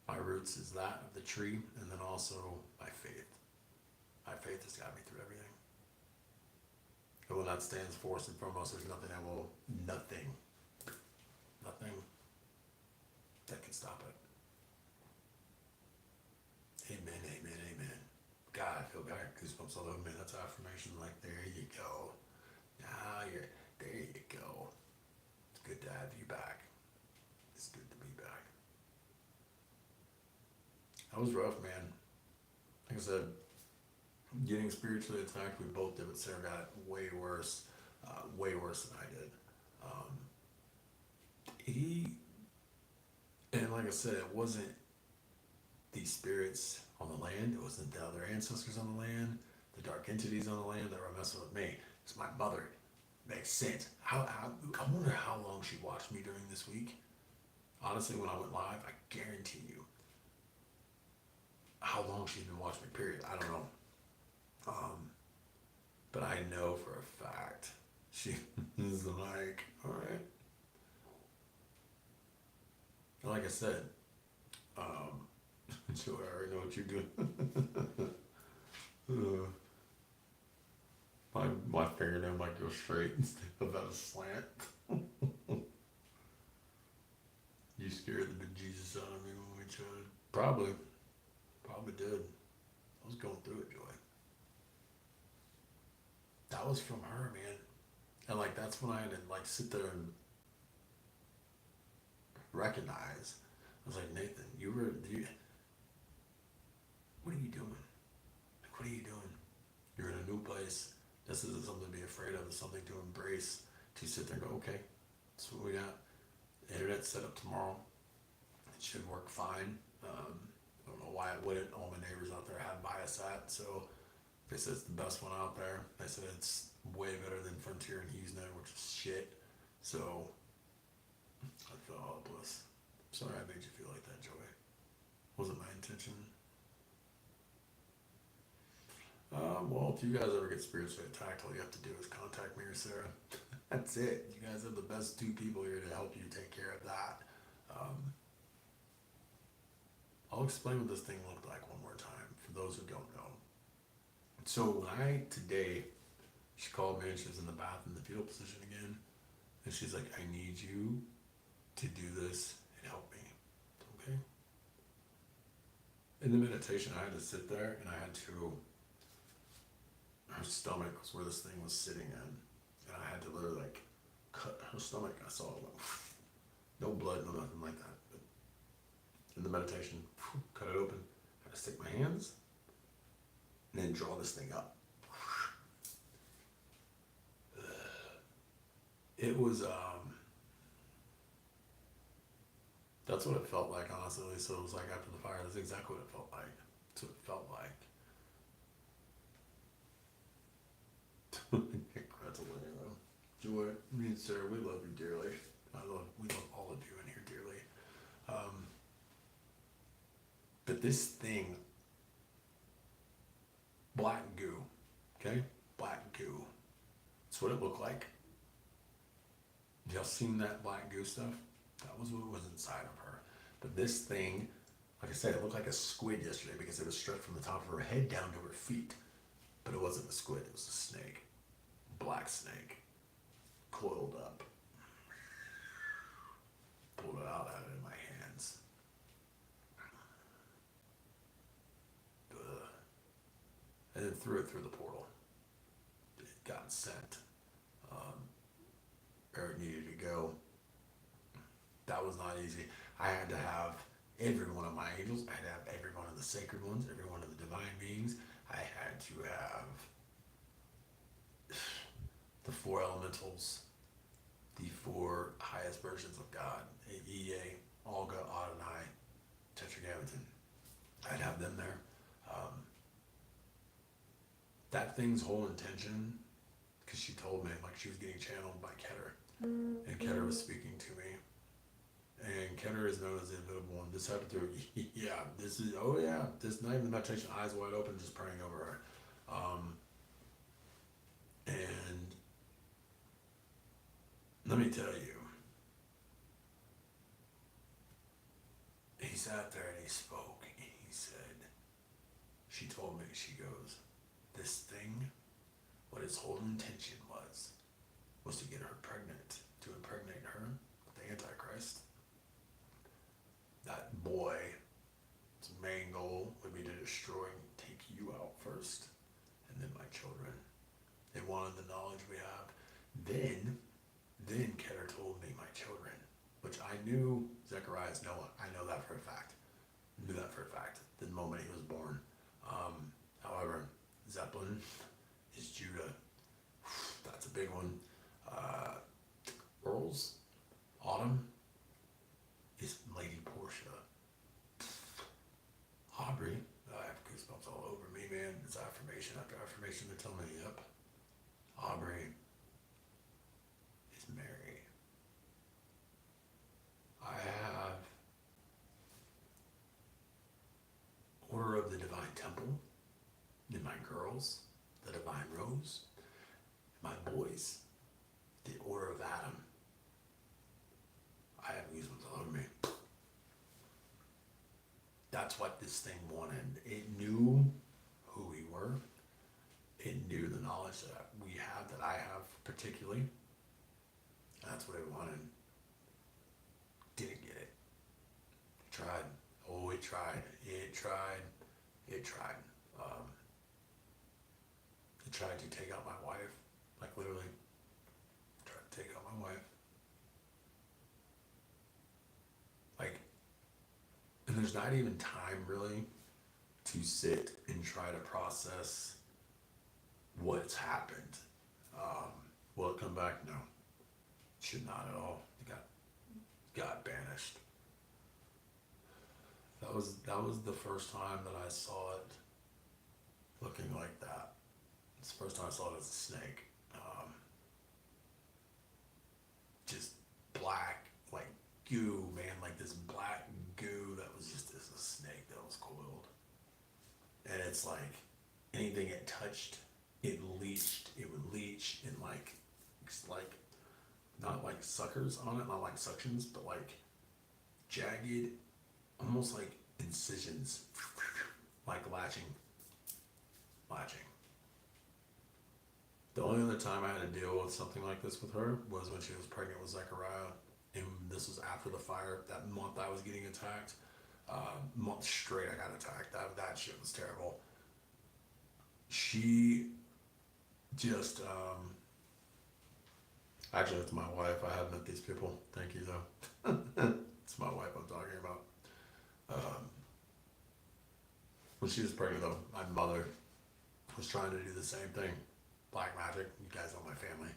My roots is that of the tree, and then also my faith. My faith has got me through everything. And when that stands first and foremost, there's nothing that can stop it. Amen, amen, amen. God, I feel got goosebumps all over me. That's affirmation. Like, there you go. There you go. It's good to have you back. It's good to be back. That was rough, man. Like I said, getting spiritually attacked, we both did, but Sarah got way worse than I did. And like I said, it wasn't these spirits on the land, it wasn't the other ancestors on the land, the dark entities on the land that were messing with me. It's my mother. Makes sense. I wonder how long she watched me during this week. Honestly, when I went live, I guarantee you how long she's been watching me, period. I don't know. But I know for a fact she is like, all right. And like I said, Joey, I already know what you're doing. My fingernail might go straight instead of at a slant. You scared the bejesus out of me when we chatted. Probably did. I was going through it, Joy. That was from her, man. And like, that's when I had to like sit there and recognize. I was like, Nathan, what are you doing? Like, what are you doing? You're in a new place. This isn't something to be afraid of. It's something to embrace. To sit there and go, okay, that's what we got. The internet's set up tomorrow. It should work fine. I don't know why it wouldn't. All my neighbors out there have Viasat, so they said it's the best one out there. They said it's way better than Frontier and HughesNet, which is shit. So I feel hopeless. Sorry I made you feel like that, Joey. Wasn't my intention. Well, if you guys ever get spiritually attacked, all you have to do is contact me or Sarah. That's it. You guys are the best two people here to help you take care of that. I'll explain what this thing looked like one more time for those who don't know. So today, she called me and she was in the bath in the fetal position again. And she's like, I need you to do this and help me. Okay? In the meditation, I had to sit there and I had to, her stomach was where this thing was sitting in. And I had to literally like cut her stomach. I saw it, no blood, no nothing like that. But in the meditation, cut it open. I had to stick my hands and then draw this thing up. It was, that's what it felt like, honestly. So it was like after the fire, that's exactly what it felt like. That's what it felt like. Joy, me and Sarah, we love you dearly. We love all of you in here dearly. But this thing, black goo, okay? Black goo. That's what it looked like. Y'all seen that black goo stuff? That was what was inside of her. But this thing, like I said, it looked like a squid yesterday because it was stretched from the top of her head down to her feet. But it wasn't a squid, it was a snake. Black snake. Coiled up. Pulled it out, had it in my hands. Ugh. And then threw it through the portal. It got sent. Where it needed to go. That was not easy. I had to have every one of my angels. I had to have every one of the sacred ones, every one of the divine beings. I had to have the four elementals, the four highest versions of God, Ea, Olga, Adonai, Tetragrammaton. I'd have them there. That thing's whole intention, because she told me, like, she was getting channeled by Keter, and Keter was speaking to me. And Keter is known as the invisible one. This happened through, this is not even the meditation, eyes wide open, just praying over her. And let me tell you, he sat there and he spoke, and he said, she told me, she goes, this thing, what his whole intention was to get her pregnant, to impregnate her with the Antichrist. That boy's main goal would be to destroy and take you out first, and then my children. They wanted the knowledge we have. Then Keter told me my children, which I knew Zechariah is Noah. I know that for a fact. Knew that for a fact. The moment he was born. However, Zeppelin is Judah. That's a big one. Earl's Autumn is Lady Portia. Aubrey, I have goosebumps all over me, man. It's affirmation after affirmation. They're telling me, yep. Aubrey is Mary. I have Order of the Divine Temple, and my girls, the Divine Rose, my boys, the Order of Adam. I have goosebumps all over me. That's what this thing wanted. It knew who we were. It knew the knowledge that we have, that I have particularly. That's what it wanted. Didn't get it. Tried. Oh, it tried. It tried. It tried. It tried to take out my wife. Like literally. Tried to take out my wife. Like, and there's not even time really to sit and try to process what's happened. Will it come back? No. Should not at all. It got banished. That was the first time that I saw it looking like that. It's the first time I saw it as a snake. Just black, like goo, man, like this black goo that was just as a snake that was coiled. And it's like anything it touched, it leached. It would leach and like not like suckers on it, not like suctions, but like jagged, almost like incisions, like latching. The only other time I had to deal with something like this with her was when she was pregnant with Zechariah, and this was after the fire. That month I was getting attacked. Month straight I got attacked. That shit was terrible. She just actually, it's my wife. I have met these people. Thank you though. It's my wife I'm talking about. When she was pregnant though, my mother was trying to do the same thing. Black magic, you guys know my family.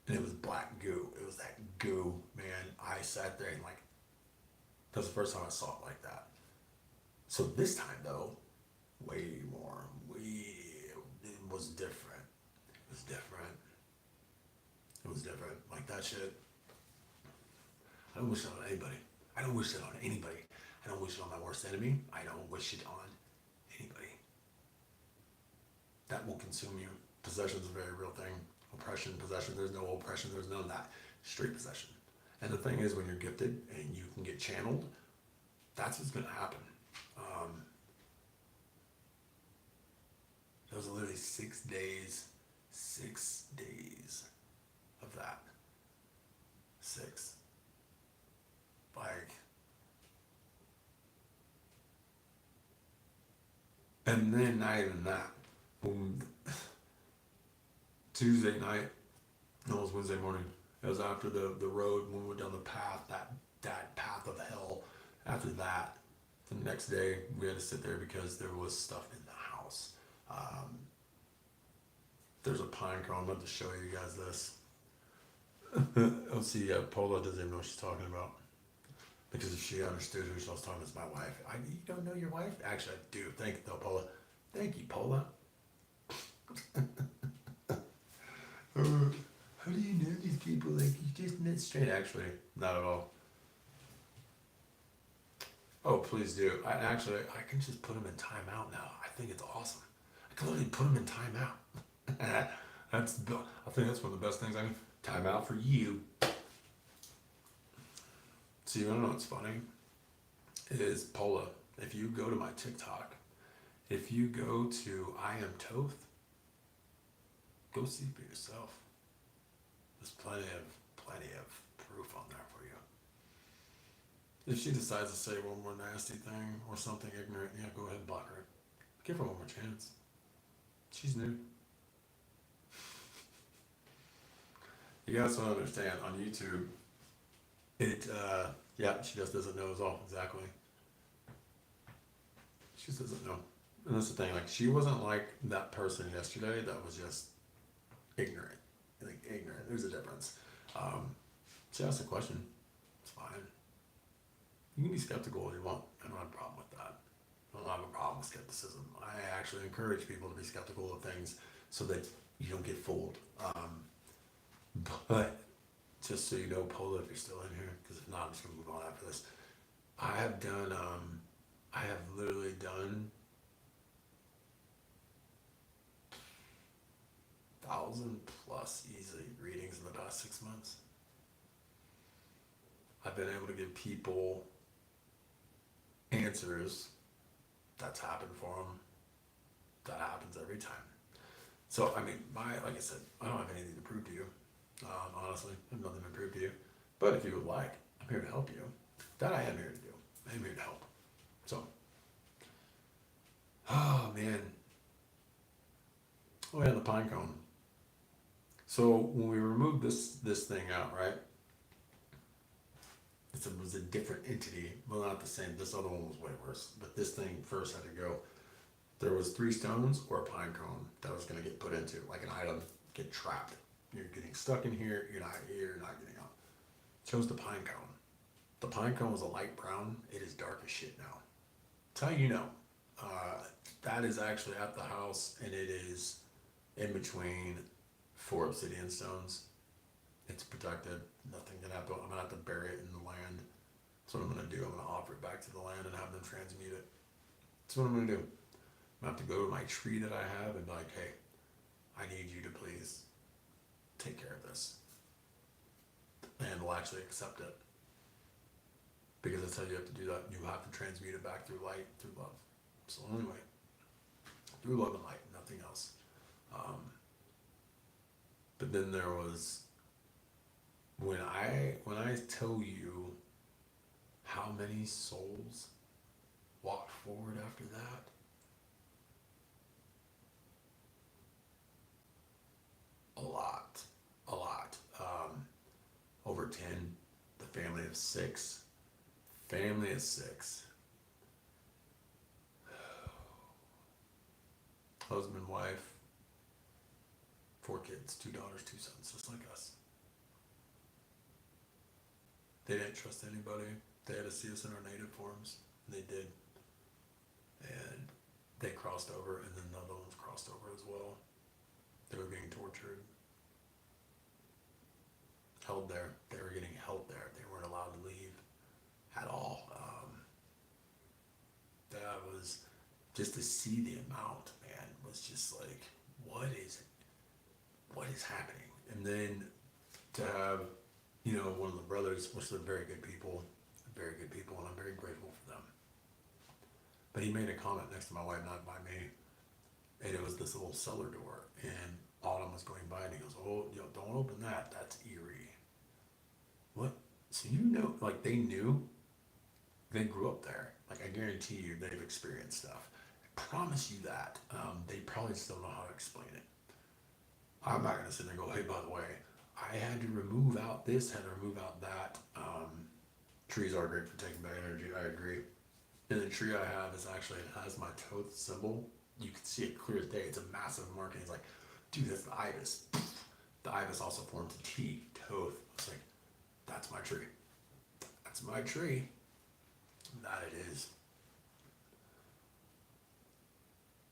And it was black goo. It was that goo, man. I sat there and like, that was the first time I saw it like that. So this time though, it was different. It was different. It was different. Like that shit, I don't wish it on anybody. I don't wish it on anybody. I don't wish it on my worst enemy. I don't wish it on anybody. That will consume you. Possession is a very real thing. Oppression, possession, there's no oppression, there's none of that. Straight possession. And the thing is, when you're gifted and you can get channeled, that's what's going to happen. There was literally 6 days of that. 6. Like, and then not even that. Tuesday night, no, it was Wednesday morning. It was after the road when we went down the path, that path of hell. After that, the next day we had to sit there because there was stuff in the house. There's a pine cone. I'm about to show you guys this. Oh, see, Paula doesn't even know what she's talking about. Because if she understood who she was talking to, it's my wife. You don't know your wife? Actually, I do. Thank you, though, Paula. Thank you, Paula. How do you know these people? Like, you just met straight. Actually, not at all. Oh, please do. I can just put them in timeout now. I think it's awesome. I can literally put them in timeout. I think that's one of the best things I can. Timeout for you. See, you wanna know what's funny? Is Paula, if you go to my TikTok, if you go to I Am Toth, go see for yourself. There's plenty of proof on there for you. If she decides to say one more nasty thing or something ignorant, yeah, go ahead and block her. Give her one more chance. She's new. You guys don't understand, on YouTube, yeah, she just doesn't know is all, exactly. She just doesn't know. And that's the thing, like, she wasn't like that person yesterday that was just ignorant. Like, ignorant, there's a difference. She asked a question, it's fine. You can be skeptical if you want, I don't have a problem with that. I don't have a problem with skepticism. I actually encourage people to be skeptical of things so that you don't get fooled. But just so you know, Paula, if you're still in here, because if not, I'm just gonna move on after this. I have literally done 1,000+ easily readings in the past 6 months. I've been able to give people answers. That's happened for them. That happens every time. So, I mean, like I said, I don't have anything to prove to you. Honestly, I have nothing to prove to you. But if you would like, I'm here to help you. That I am here to do. I am here to help. So, oh man. Oh yeah, the pine cone. So when we removed this thing out, right? It was a different entity. Well, not the same. This other one was way worse. But this thing first had to go. There was 3 stones or a pine cone that was going to get put into, like an item, get trapped. You're getting stuck in here. You're not getting out. Chose the pine cone. The pine cone was a light brown. It is dark as shit now. That's how you know. That is actually at the house, and it is in between 4 obsidian stones. It's protected. Nothing can happen. I'm gonna have to bury it in the land. That's what I'm gonna do. I'm gonna offer it back to the land and have them transmute it. That's what I'm gonna do. I'm gonna have to go to my tree that I have and be like, hey, I need you to please take care of this. And we'll actually accept it. Because that's how you have to do that. You have to transmute it back through light, through love. So anyway, through love and light, nothing else. But then there was, when I tell you how many souls walked forward after that, a lot. Over 10, the family of 6. Husband, wife, 4 kids, 2 daughters, 2 sons, just like us. They didn't trust anybody. They had to see us in our native forms. They did. And they crossed over, and then the other ones crossed over as well. They were being tortured. held there. They were getting held there. They weren't allowed to leave at all. That was just to see the amount, man, was just like, what is happening? And then to have, one of the brothers, which are very good people, and I'm very grateful for them. But he made a comment next to my wife, not by me, and it was this little cellar door, and Autumn was going by, and he goes, "Oh, don't open that. That's eerie." What? So like they knew, they grew up there. Like I guarantee you, they've experienced stuff. I promise you that. They probably just don't know how to explain it. I'm not gonna sit there and go, "Hey, by the way, I had to remove out this, had to remove out that." Trees are great for taking back energy. I agree. And the tree I have is actually, it has my Toth symbol. You can see it clear as day. It's a massive mark, and he's like, "Dude, that's the ibis." The ibis also forms a T, Toth. It's like, that's my tree. That's my tree. That it is.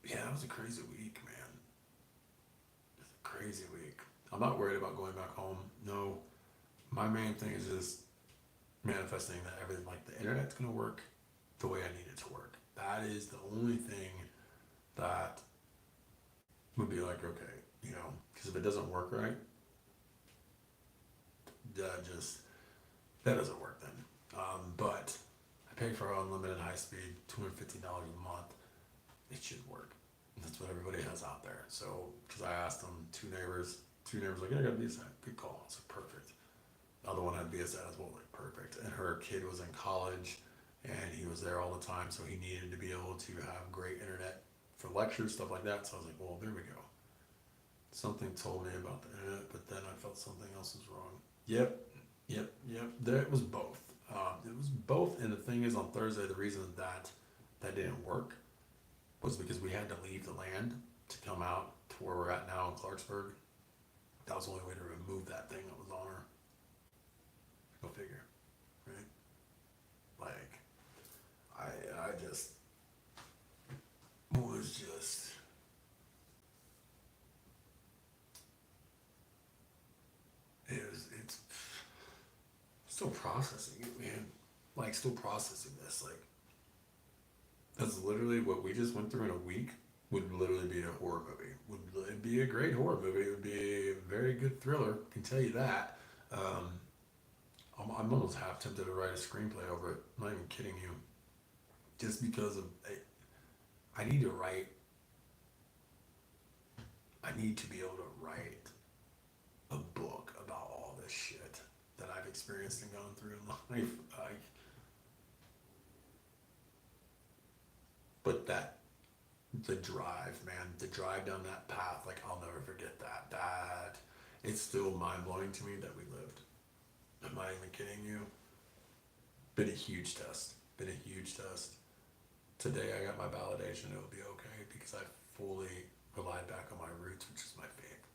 Yeah, that was a crazy week, man. It's a crazy week. I'm not worried about going back home. No, my main thing is just manifesting that everything, like the internet's gonna work the way I need it to work. That is the only thing that would be like, okay, because if it doesn't work right, that doesn't work then. But I pay for unlimited high speed, $250 a month. It should work. That's what everybody has out there. So, because I asked them, two neighbors like, "Yeah, I got BSI." Good call. It's perfect. The other one had BSI as well, like perfect. And her kid was in college, and he was there all the time, so he needed to be able to have great internet for lectures, stuff like that. So I was like, well, there we go. Something told me about the internet, but then I felt something else was wrong. Yep. There it was both. It was both, and the thing is, on Thursday, the reason that didn't work was because we had to leave the land to come out to where we're at now in Clarksburg. That was the only way to remove that thing that was on her. Go figure, right? Like, I just was just, it's still processing it, man. Like, still processing this. Like, that's literally what we just went through in a week. Would literally be a horror movie. It'd be a great horror movie. It would be a very good thriller. I can tell you that. I'm almost half tempted to write a screenplay over it. I'm not even kidding you. Just because of I need to write. I need to be able to write a book about all this shit that I've experienced and gone through in life. But the drive, man, the drive down that path, like I'll never forget that. It's still mind blowing to me that we lived. I'm not even kidding you. Been a huge test. Today I got my validation. It'll be okay because I fully relied back on my roots, which is my faith.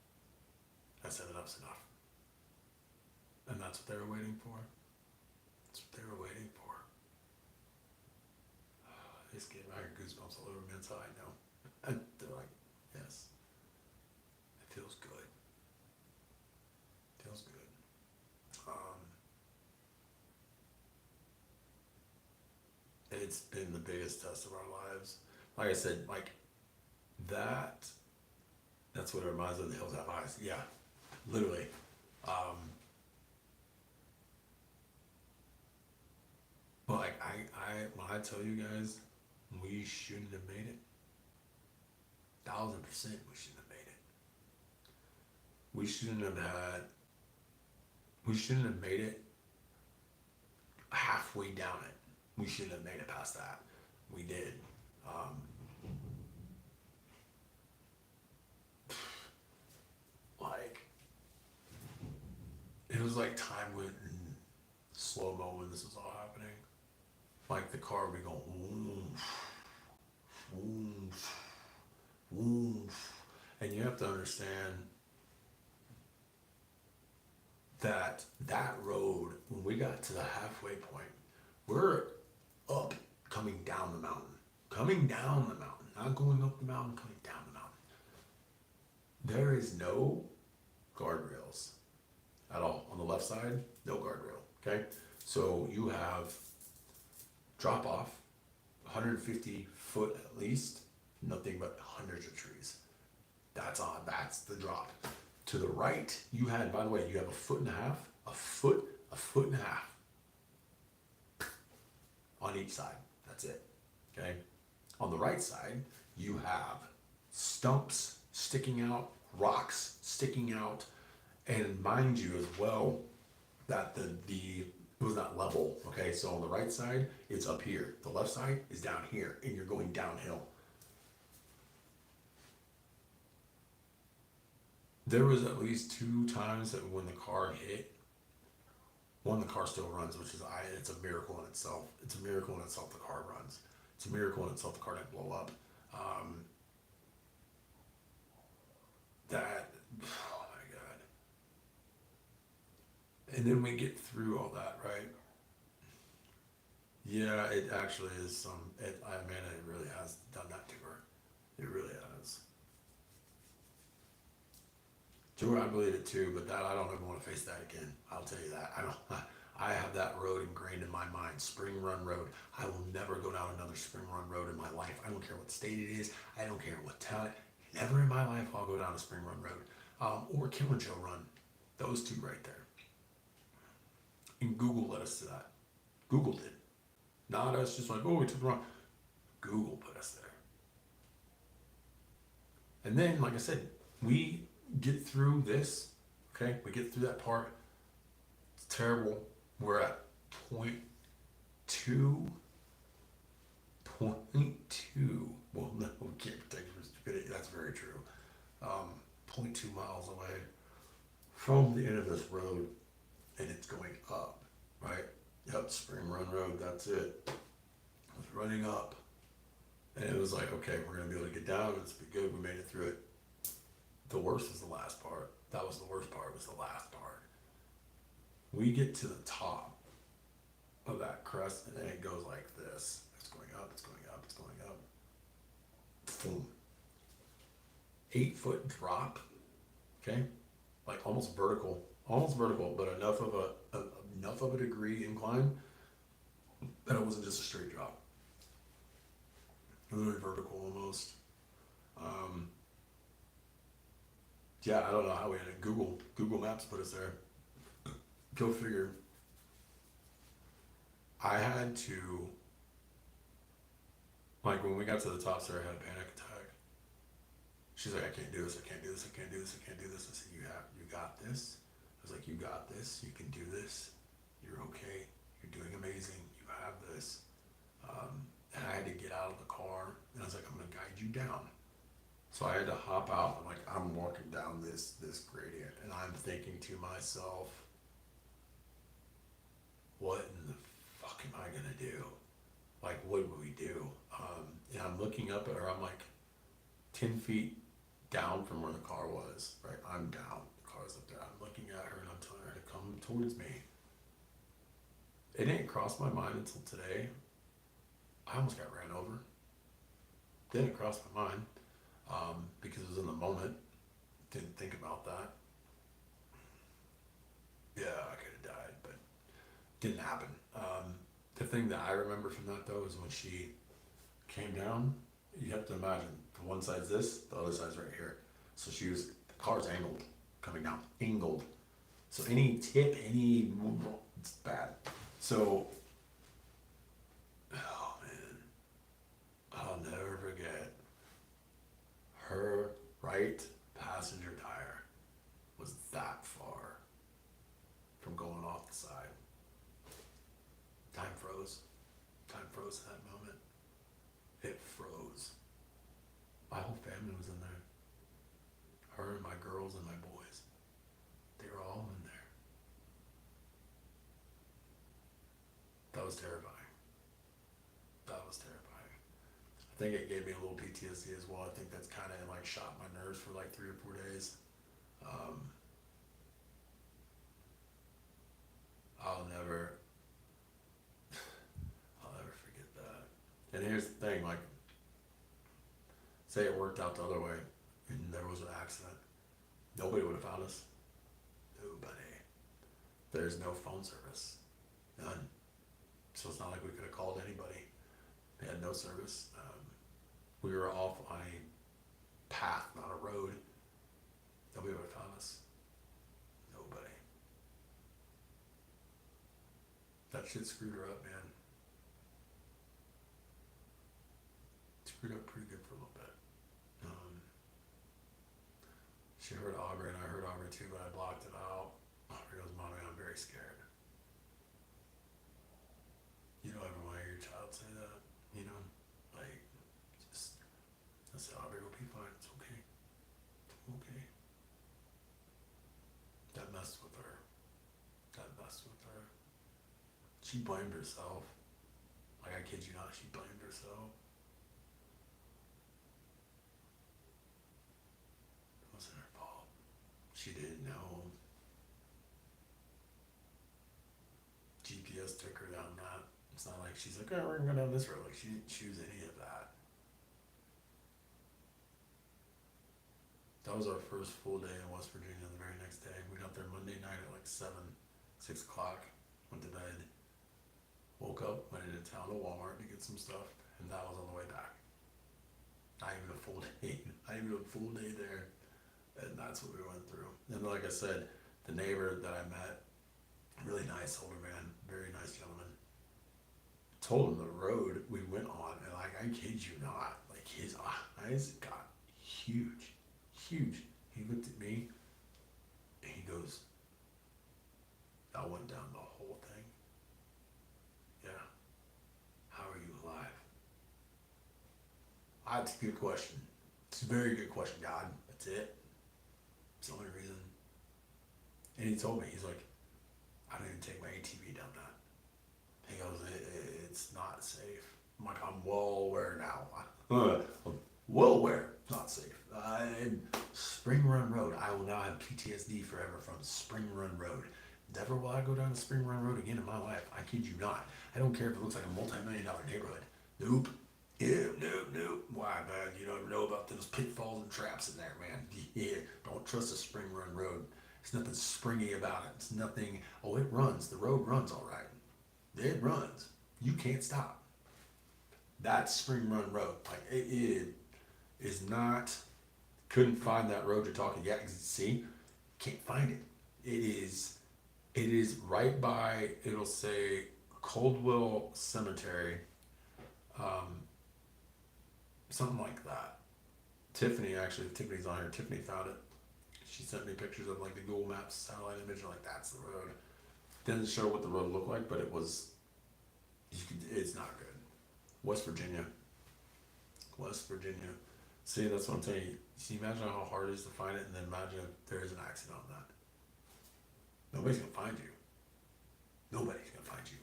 I said enough's enough. And that's what they were waiting for. This gave me goosebumps all over me inside, I know. And they're like, yes, it feels good. It's been the biggest test of our lives. Like I said, like that's what it reminds me of, the hills have eyes. Yeah, literally. But like when I tell you guys, we shouldn't have made it. 1,000% we shouldn't have made it. We shouldn't have made it halfway down it. We shouldn't have made it past that. We did. Like, it was like time went in slow mo when this was all happening. Like the car would be going, woof, woof, woof. And you have to understand that road, when we got to the halfway point, we're up, coming down the mountain, not going up the mountain, coming down the mountain. There is no guardrails. at all. On the left side, no guardrail. Okay, so you have drop off, 150 foot at least, nothing but hundreds of trees. That's the drop. To the right, you had, by the way, you have a foot and a half, a foot and a half on each side. That's it. Okay. On the right side, you have stumps sticking out, rocks sticking out, and mind you as well that the it was not level. Okay, so on the right side, it's up here. The left side is down here, and you're going downhill. There was at least 2 times that when the car hit, one, the car still runs, which is it's a miracle in itself. It's a miracle in itself the car runs. It's a miracle in itself the car didn't blow up. That, oh my God. And then we get through all that, right? Yeah, it actually is Amanda really has done that to her. It really has. To her, I believe it too, but that I don't ever want to face that again. I'll tell you that. I don't. I have that road ingrained in my mind. Spring Run Road. I will never go down another Spring Run Road in my life. I don't care what state it is. I don't care what town. Never in my life I'll go down a Spring Run Road or Kilimanjaro Run. Those two right there. And Google led us to that. Google did. Not us just like, oh, we took the wrong. Google put us there. And then, like I said, we get through this. Okay, we get through that part. It's terrible. We're at point two. Well, no, we can't protect from stupidity. That's very true. 0.2 miles away from the end of this road, and it's going up, right? Yep, Spring Run Road, that's it. I was running up, and it was like, okay, we're going to be able to get down. It's be good. We made it through it. The worst is the last part. That was the worst part, was the last part. We get to the top of that crest, and then it goes like this. It's going up, it's going up, it's going up. Boom. 8-foot drop, okay? Like almost vertical, but enough of a degree incline that it wasn't just a straight drop. Literally vertical almost. Yeah, I don't know how we had it. Google Maps put us there. Go figure. I had to, like, when we got to the top, Sarah had a panic attack. She's like, I can't do this, I can't do this, I can't do this, I can't do this. I said, you got this. I was like, you got this, you can do this. You're okay, you're doing amazing, you have this. And I had to get out of the car, and I was like, I'm gonna guide you down. So I had to hop out. I'm like, I'm walking down this gradient, and I'm thinking to myself, what in the fuck am I gonna do? Like, what would we do? And I'm looking up at her. I'm like 10 feet down from where the car was. Right, I'm down. The car's up there. I'm looking at her, and I'm telling her to come towards me. It didn't cross my mind until today. I almost got ran over. Didn't cross my mind. Because it was in the moment. Didn't think about that. Yeah, I could have died, but didn't happen. The thing that I remember from that though is when she came down, you have to imagine the one side's this, the other side's right here. So the car's angled, coming down, angled. So any tip, it's bad. So, oh man, I'll never forget. Her right passenger tire was that far from going off the side. Time froze. Time froze in that moment. It froze. My whole family was in there. Her and my girls and my boys. They were all in there. That was terrifying. That was terrifying. I think it gave me a little PTSD as well. I think that's kind of like shot my nerves for like 3 or 4 days. I'll never forget that. And here's the thing, like, say it worked out the other way and there was an accident. Nobody would have found us. Nobody. There's no phone service. None. So it's not like we could have called anybody. They had no service. We were off on a path, not a road. Nobody would have found us. Nobody. That shit screwed her up, man. Screwed up pretty good for a little bit. She heard Aubrey and I heard Aubrey too, but I blocked it out. Aubrey goes, Mommy, I'm very scared. You don't ever want to hear your child say that, you know? Like, just, I said, Aubrey will be fine. It's okay. It's okay. That messed with her. That messed with her. She blamed herself. Like, I kid you not, she blamed herself. It wasn't her fault. She didn't know. GPS took her down that. It's not like she's like, oh, we're gonna go down this road. Like, she didn't choose any of that. That was our first full day in West Virginia. The very next day, we got there Monday night at like 6 o'clock. Went to bed. Woke up, went into town to Walmart to get some stuff, and that was on the way back. Not even a full day. Not even a full day there. And that's what we went through. And like I said, the neighbor that I met, really nice older man, very nice gentleman, told him the road we went on, and like, I kid you not, like his eyes got huge, huge. He looked at me, and he goes, I went down the whole thing. Yeah. How are you alive? That's a good question. It's a very good question, God. That's it. It's the only reason. And he told me, he's like, I didn't even take my ATV down that. He goes, it's not safe. I'm like, I'm well aware now. I'm well aware it's not safe. Spring Run Road. I will now have PTSD forever from Spring Run Road. Never will I go down the Spring Run Road again in my life. I kid you not. I don't care if it looks like a multi-million-dollar neighborhood. Nope. Nope. Why, man? You don't know about those pitfalls and traps in there, man. Yeah. Don't trust a Spring Run Road. There's nothing springy about it. It's nothing. Oh, it runs. The road runs all right. It runs. You can't stop. That's Spring Run Road. Like, it is not. Couldn't find that road you're talking. Yeah, see, can't find it. It is right by. It'll say Coldwell Cemetery. Something like that. Tiffany's on here. Tiffany found it. She sent me pictures of like the Google Maps satellite image. Like, that's the road. Didn't show what the road looked like, but it was. It's not good. West Virginia. See, that's what I'm telling you. See, imagine how hard it is to find it, and then imagine if there is an accident on that. Nobody's gonna find you. Nobody's gonna find you.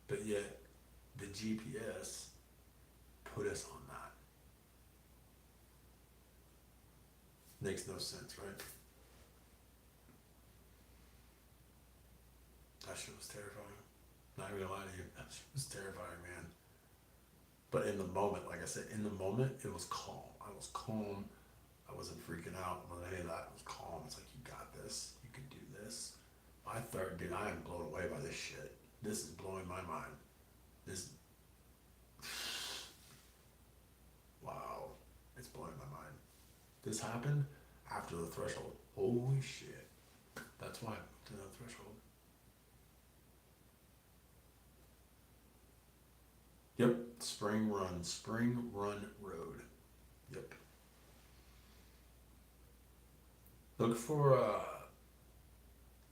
But yet, the GPS put us on that. Makes no sense, right? That shit was terrifying. Not even gonna lie to you, that shit was terrifying, man. But in the moment, like I said, it was calm. I was calm. I wasn't freaking out about any of that. It was calm. It's like, you got this. You can do this. I thought, dude, I am blown away by this shit. This is blowing my mind. Wow. It's blowing my mind. This happened after the threshold. Holy shit. That's why I moved to that threshold. Yep, Spring Run Road. Yep. Look for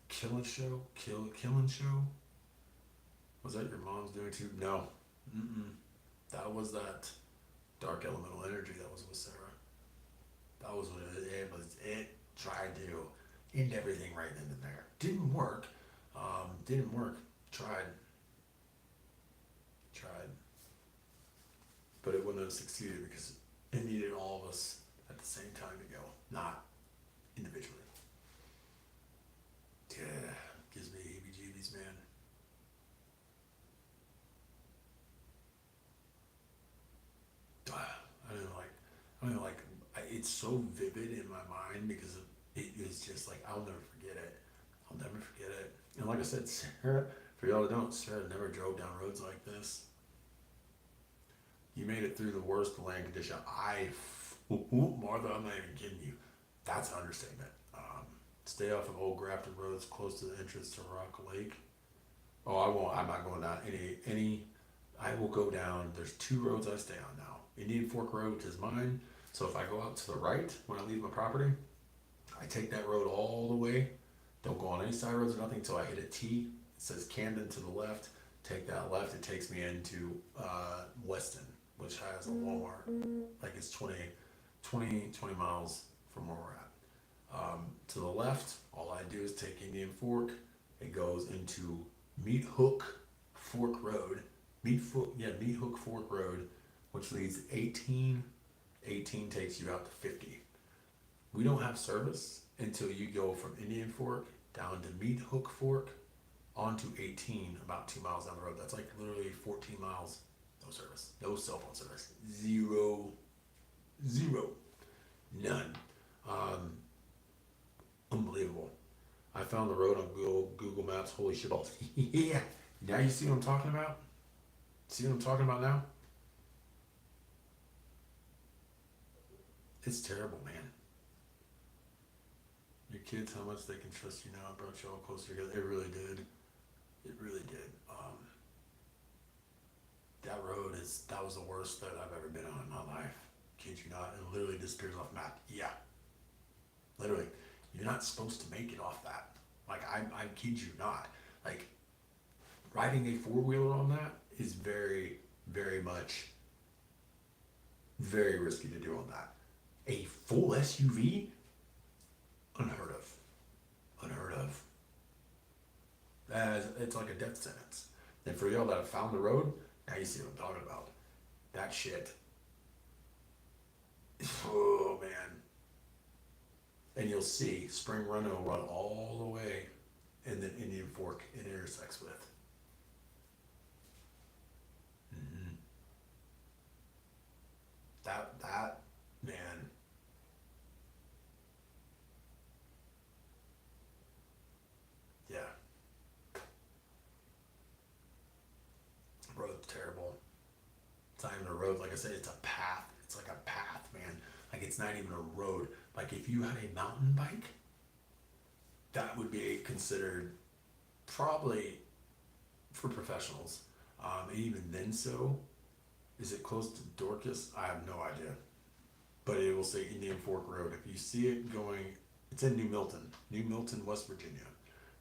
Killing Show. Was that your mom's doing too? No. That was that dark elemental energy that was with Sarah. That was what it was. It tried to end everything right then and there. Didn't work. Tried. But it wouldn't have succeeded because it needed all of us at the same time to go, not individually. Yeah, gives me heebie-jeebies, man. I don't know, it's so vivid in my mind because it is just like, I'll never forget it. I'll never forget it. And like I said, Sarah, for y'all that don't, Sarah never drove down roads like this. You made it through the worst land condition. Martha, I'm not even kidding you. That's an understatement. Stay off of old grafted roads close to the entrance to Rock Lake. Oh, I won't. I'm not going down any. I will go down. There's two roads I stay on now. Indian Fork Road, which is mine. So if I go out to the right when I leave my property, I take that road all the way. Don't go on any side roads or nothing until I hit a T. It says Camden to the left. Take that left. It takes me into Weston, which has a Walmart. Like it's 20 miles from where we're at. To the left, all I do is take Indian Fork. It goes into Meat Hook Fork Road. Meat Hook Fork Road, which leads 18. 18 takes you out to 50. We don't have service until you go from Indian Fork down to Meat Hook Fork onto 18, about 2 miles down the road. That's like literally 14 miles. No service. No cell phone service. Zero. None. Unbelievable. I found the road on Google Maps. Holy shit balls. Yeah. Now you see what I'm talking about? See what I'm talking about now? It's terrible, man. Your kids, how much they can trust you now, it brought you all closer together. It really did. It really did. That was the worst that I've ever been on in my life. Kid you not. It literally disappears off the map. Yeah. Literally. You're not supposed to make it off that. Like, I kid you not. Like, riding a four-wheeler on that is very, very much, very risky to do on that. A full SUV? Unheard of. Unheard of. It's like a death sentence. And for y'all that have found the road, now you see what I'm talking about. That shit. Oh, man. And you'll see Spring Run will run all the way, and then Indian Fork it intersects with. Mm-hmm. That man. Yeah. Road's terrible. It's not even a road. Like I said, it's a path. It's like a path, man. Like it's not even a road. Like if you had a mountain bike, that would be considered probably for professionals. And even then, so is it close to Dorcas? I have no idea, but it will say Indian Fork Road. If you see it going, it's in New Milton, West Virginia.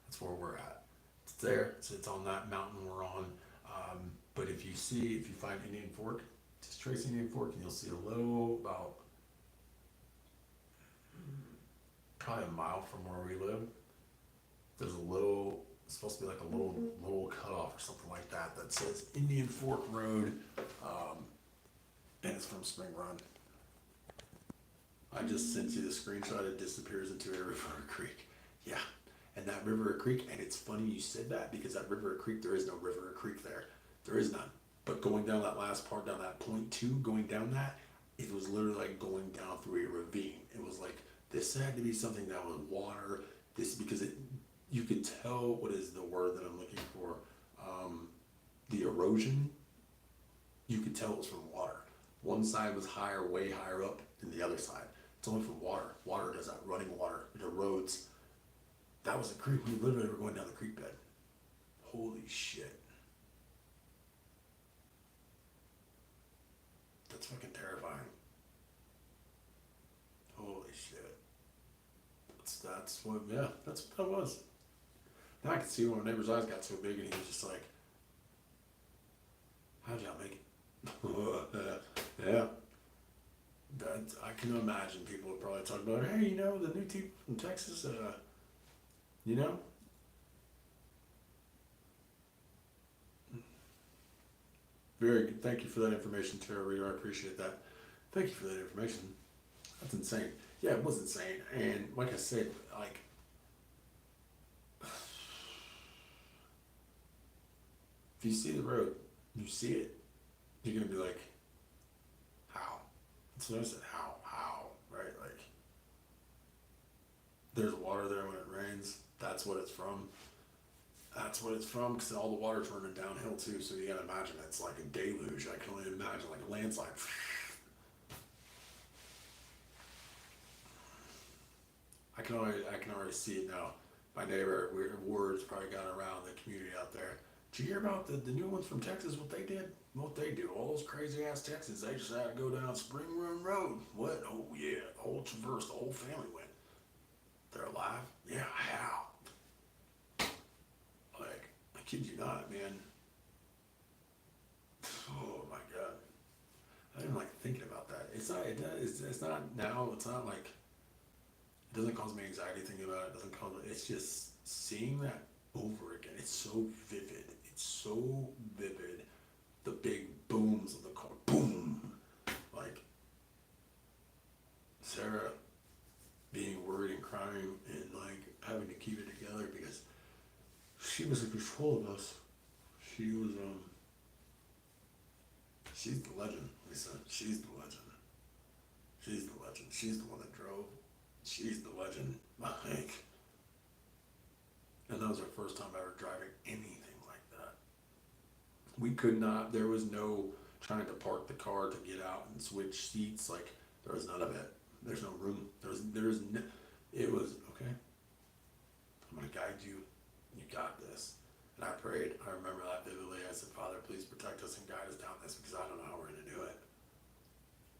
That's where we're at. It's there. So it's on that mountain we're on. But if you find Indian Fork, just trace Indian Fork and you'll see a little, about probably a mile from where we live. There's it's supposed to be like a little cutoff or something like that that says Indian Fork Road, and it's from Spring Run. I just sent you the screenshot. It disappears into a river or creek. Yeah, and that river or creek, and it's funny you said that because that river or creek, there is no river or creek there. There is none. But going down that last part, down that point 2, going down that, it was literally like going down through a ravine. It was like, this had to be something that was water. Because you could tell, what is the word that I'm looking for? The erosion. You could tell it was from water. One side was higher, way higher up than the other side. It's only from water. Water does that, running water. It erodes. That was a creek. We literally were going down the creek bed. Holy shit. That's fucking terrifying. Holy shit. That's what it was. Now I can see when my neighbor's eyes got so big and he was just like, how'd y'all make it? Yeah. I can imagine people would probably talk about, hey, the new team from Texas, Very good. Thank you for that information, Tara Reader. I appreciate that. Thank you for that information. That's insane. Yeah, it was insane. And like I said, like, if you see the road, you see it, you're going to be like, how? That's what I said, how, right? Like, there's water there when it rains. That's what it's from. That's what it's from, because all the water's running downhill too. So you gotta imagine it's like a deluge. I can only imagine like a landslide. I can already see it now. My neighbor, words probably got around the community out there. Did you hear about the new ones from Texas? What they did? What they do? All those crazy ass Texans. They just had to go down Spring Run Road. What? Oh yeah, the whole traverse, the whole family went. They're alive? Yeah, how? Like, I kid you not, man. Oh my god. I didn't like thinking about that. It's not. It's not now. It's not like. It doesn't cause me anxiety thinking about it. It doesn't cause. It's just seeing that over again. It's so vivid. It's so vivid. The big booms of the car. Boom. Like Sarah being worried and crying and like having to keep it together because she was in control of us. She was she's the legend, Lisa. She's the legend. She's the legend. She's the one that drove. She's the legend. Like, and that was our first time ever driving anything like that. We could not. There was no trying to park the car to get out and switch seats. Like there was none of it. There's no room. There's no, it was okay. I'm gonna guide you. You got this. And I prayed. I remember that vividly. I said, Father, please protect us and guide us down this because I don't know how we're gonna do it.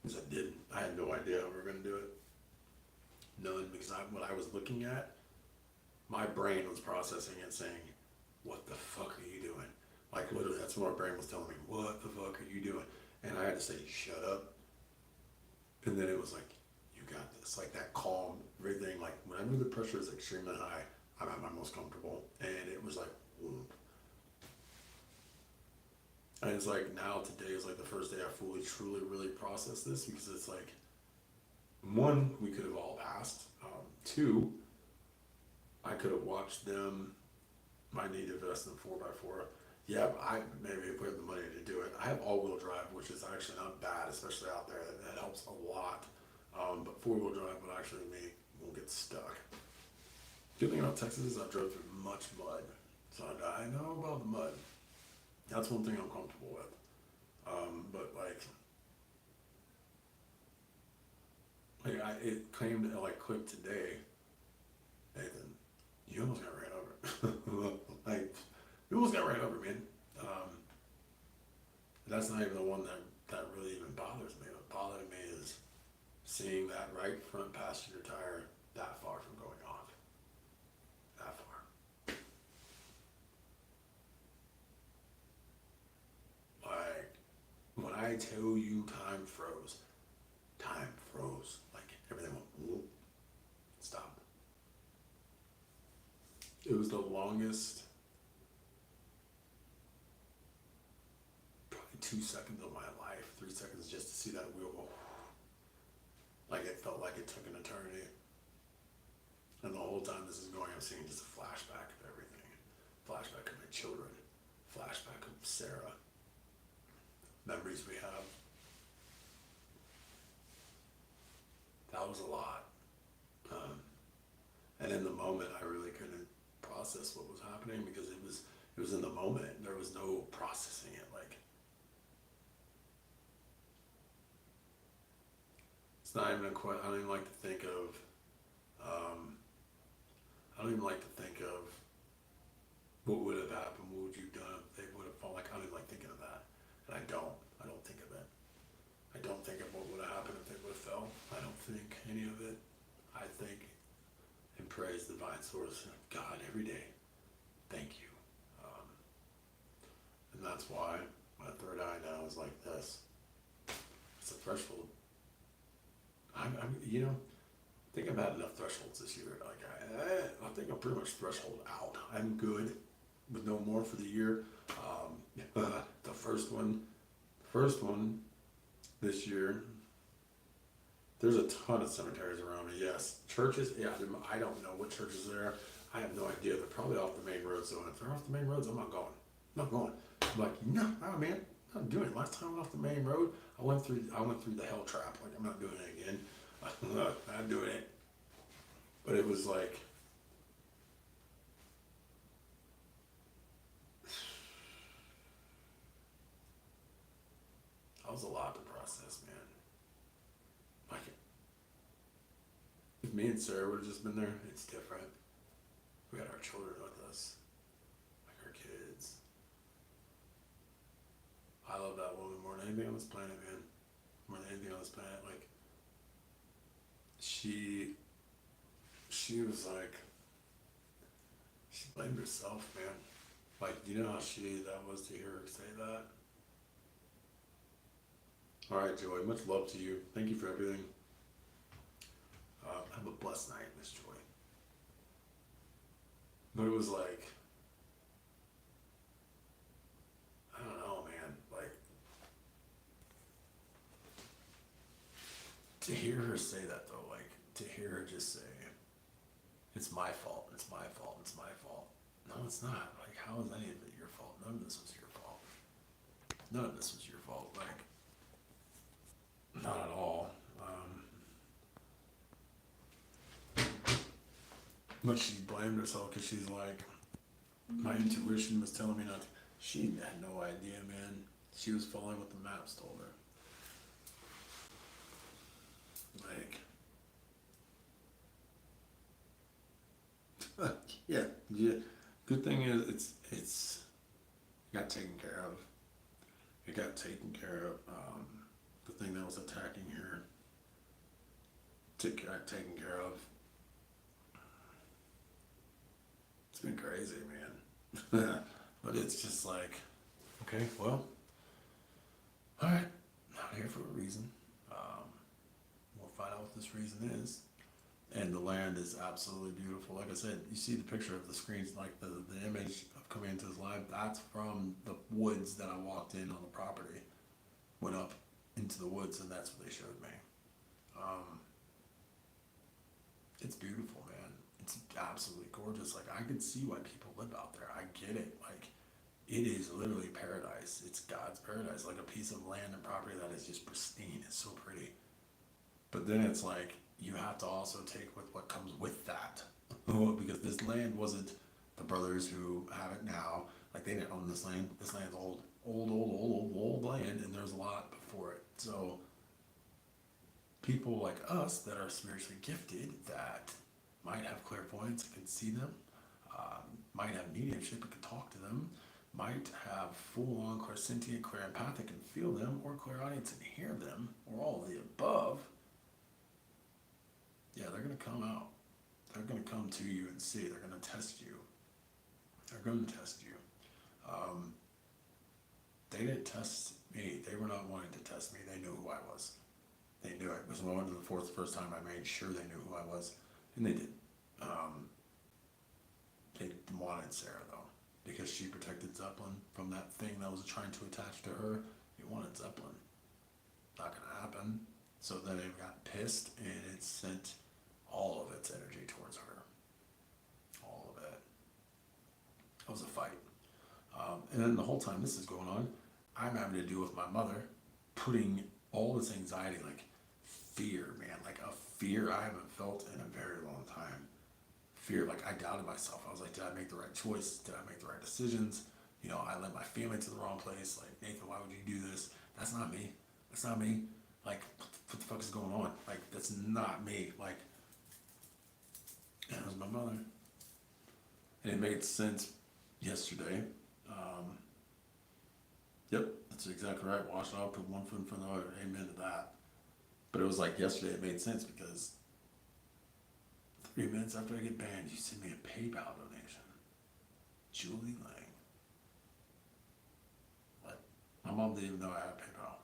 Because I didn't. I had no idea how we were gonna do it. None. Because what I was looking at, my brain was processing it, saying, "What the fuck are you doing?" Like literally, that's what my brain was telling me. What the fuck are you doing? And I had to say, "Shut up." And then it was like, "You got this." Like that calm, everything. Like whenever the pressure is extremely high, I'm at my most comfortable. And it was like, ooh. And it's like now today is like the first day I fully, truly, really processed this because it's like, one, we could have all passed. Two, I could have watched them. I need to invest in 4x4. Yeah, maybe if we have the money to do it. I have all-wheel drive, which is actually not bad, especially out there. That helps a lot. But four-wheel drive would actually won't get stuck. Good thing about Texas is I drove through much mud, so I know about the mud. That's one thing I'm comfortable with. But it claimed like clicked today. Nathan, you almost got ran over. Like, you almost got ran over, man. That's not even the one that really even bothers me. What bothers me is seeing that right front passenger tire that far from going off. That far. Like, when I tell you time froze. Like, everything went, whoop, stop. It was the longest, probably 2 seconds of my life, 3 seconds just to see that wheel go. Like it felt like it took an eternity. And the whole time this is going, I'm seeing just a flashback of everything. Flashback of my children. Flashback of Sarah. Memories we have. That was a lot. And in the moment, I really couldn't process what was happening because it was in the moment. There was no processing it. Like, it's not even I don't even like to think of. I don't even like to think of what would have happened. What would you have done if they would have fallen? Like, I don't even like thinking of that, and I don't think of it. I don't think of what would have happened if they would have fell. I don't think any of it. I think and praise the divine source of God every day. Thank you. And that's why my third eye now is like this. It's a threshold. I'm think I've had enough thresholds this year. Like I think I'm pretty much threshold out. I'm good with no more for the year. The first one this year. There's a ton of cemeteries around me. Yes, churches. Yeah, I don't know what churches there are. I have no idea. They're probably off the main roads. So if they're off the main roads, I'm not going. I'm not going. I'm like, no, man, I'm not doing it. Last time I went off the main road, I went through the hell trap. Like, I'm not doing it again. I'm not doing it. But it was like, That was a lot to process, man. Like, if me and Sarah would have just been there, it's different. We had our children with us, like our kids. I love that woman more than anything on this planet, man. More than anything on this planet. Like, she was like, she blamed herself, man. Like, you know how shitty that was to hear her say that? Alright, Joy, much love to you. Thank you for everything. Have a blessed night, Miss Joy. But it was like, I don't know, man. Like, to hear her say that, though, like, to hear her just say, it's my fault, it's my fault, it's my fault. No, it's not. Like, how is any of it your fault? None of this was your fault. None of this was your fault. Like, not at all. But she blamed herself because she's like, my intuition was telling me not to. She had no idea, man. She was following what the maps told her. Like, yeah. Good thing is it's got taken care of. It got taken care of. The thing that was attacking her got taken care of. It's been crazy, man. But it's just like, okay, well, all right, not here for a reason. We'll find out what this reason is. And the land is absolutely beautiful. Like I said, you see the picture of the screens, like the image of coming into this live, that's from the woods that I walked in on the property. Went up into the woods, and that's what they showed me. It's beautiful, man. It's absolutely gorgeous. Like, I can see why people live out there. I get it. Like, it is literally paradise. It's God's paradise. Like a piece of land and property that is just pristine. It's so pretty. But then it's like, you have to also take with what comes with that. Because this land wasn't the brothers who have it now. Like, they didn't own this land. This land's old land, and there's a lot before it. So people like us that are spiritually gifted, that might have clairvoyance and can see them, might have mediumship and can talk to them, might have full-on clairsentient, clairempathic and feel them, or clairaudience and hear them, or all of the above. Yeah, they're going to come out. They're going to come to you and see. They're going to test you. They're going to test you. They didn't test me. They were not wanting to test me. They knew who I was. They knew it. It was when I went to the first time I made sure they knew who I was. And they did. They wanted Sarah, though, because she protected Zeppelin from that thing that was trying to attach to her. They wanted Zeppelin. Not going to happen. So then it got pissed, and it sent all of its energy towards her. All of it. It was a fight. And then the whole time this is going on, I'm having to deal with my mother putting all this anxiety, like fear, man, like a fear I haven't felt in a very long time. Fear, like I doubted myself. I was like, did I make the right choice? Did I make the right decisions? You know, I led my family to the wrong place. Like, Nathan, why would you do this? That's not me. That's not me. Like, what the fuck is going on? Like, that's not me. Like, and it was my mother. And it made sense yesterday. Yep, that's exactly right. Wash it off, put one foot in front of the other. Amen to that. But it was like yesterday it made sense because 3 minutes after I get banned, you send me a PayPal donation. Julie Lang. What? My mom didn't even know I had PayPal.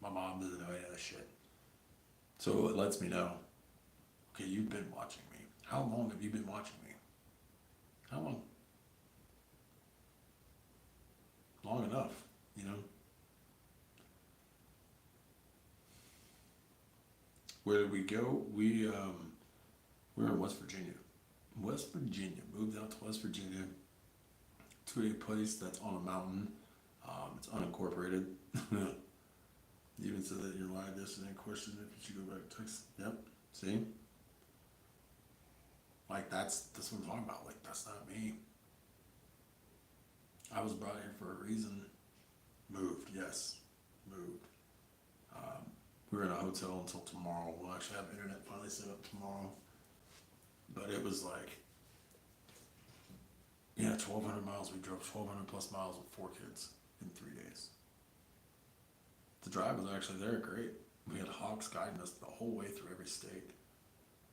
My mom doesn't know any of that shit. So it lets me know, okay, you've been watching me. How long have you been watching me? How long? Long enough, you know? Where did we go? We're in West Virginia. West Virginia. Moved out to West Virginia to a place that's on a mountain. It's unincorporated. You even said that in your live yesterday. Question if you should go back to Texas. Yep. See? Like that's what I'm talking about. Like that's not me. I was brought here for a reason. Moved, yes. Moved. We were in a hotel until tomorrow. We'll actually have internet finally set up tomorrow. But it was like, yeah, 1,200 miles. We drove 1,200 plus miles with 4 kids in 3 days. The drive was actually there great. We had Hawks guiding us the whole way through every state.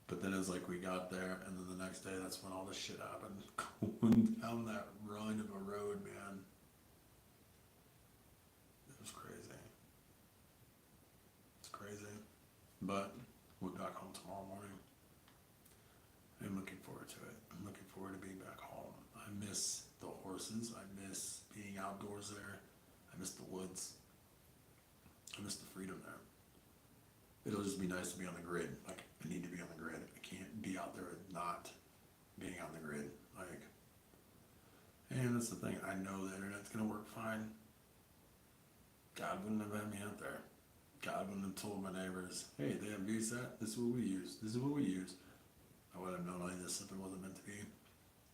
But then it was like we got there, and then the next day, that's when all this shit happened. Going down that run of a road, man. It was crazy. It's crazy. But we're back home tomorrow morning. I'm looking forward to it. I'm looking forward to being back home. I miss the horses. I miss being outdoors there. I miss the woods. I miss the freedom there. It'll just be nice to be on the grid. Like, I need to be on the grid. I can't be out there not being on the grid. Like, and that's the thing. I know the internet's gonna work fine. God wouldn't have had me out there. God wouldn't have told my neighbors, hey, they have VSAT. This is what we use. This is what we use. I would have known like this something wasn't meant to be.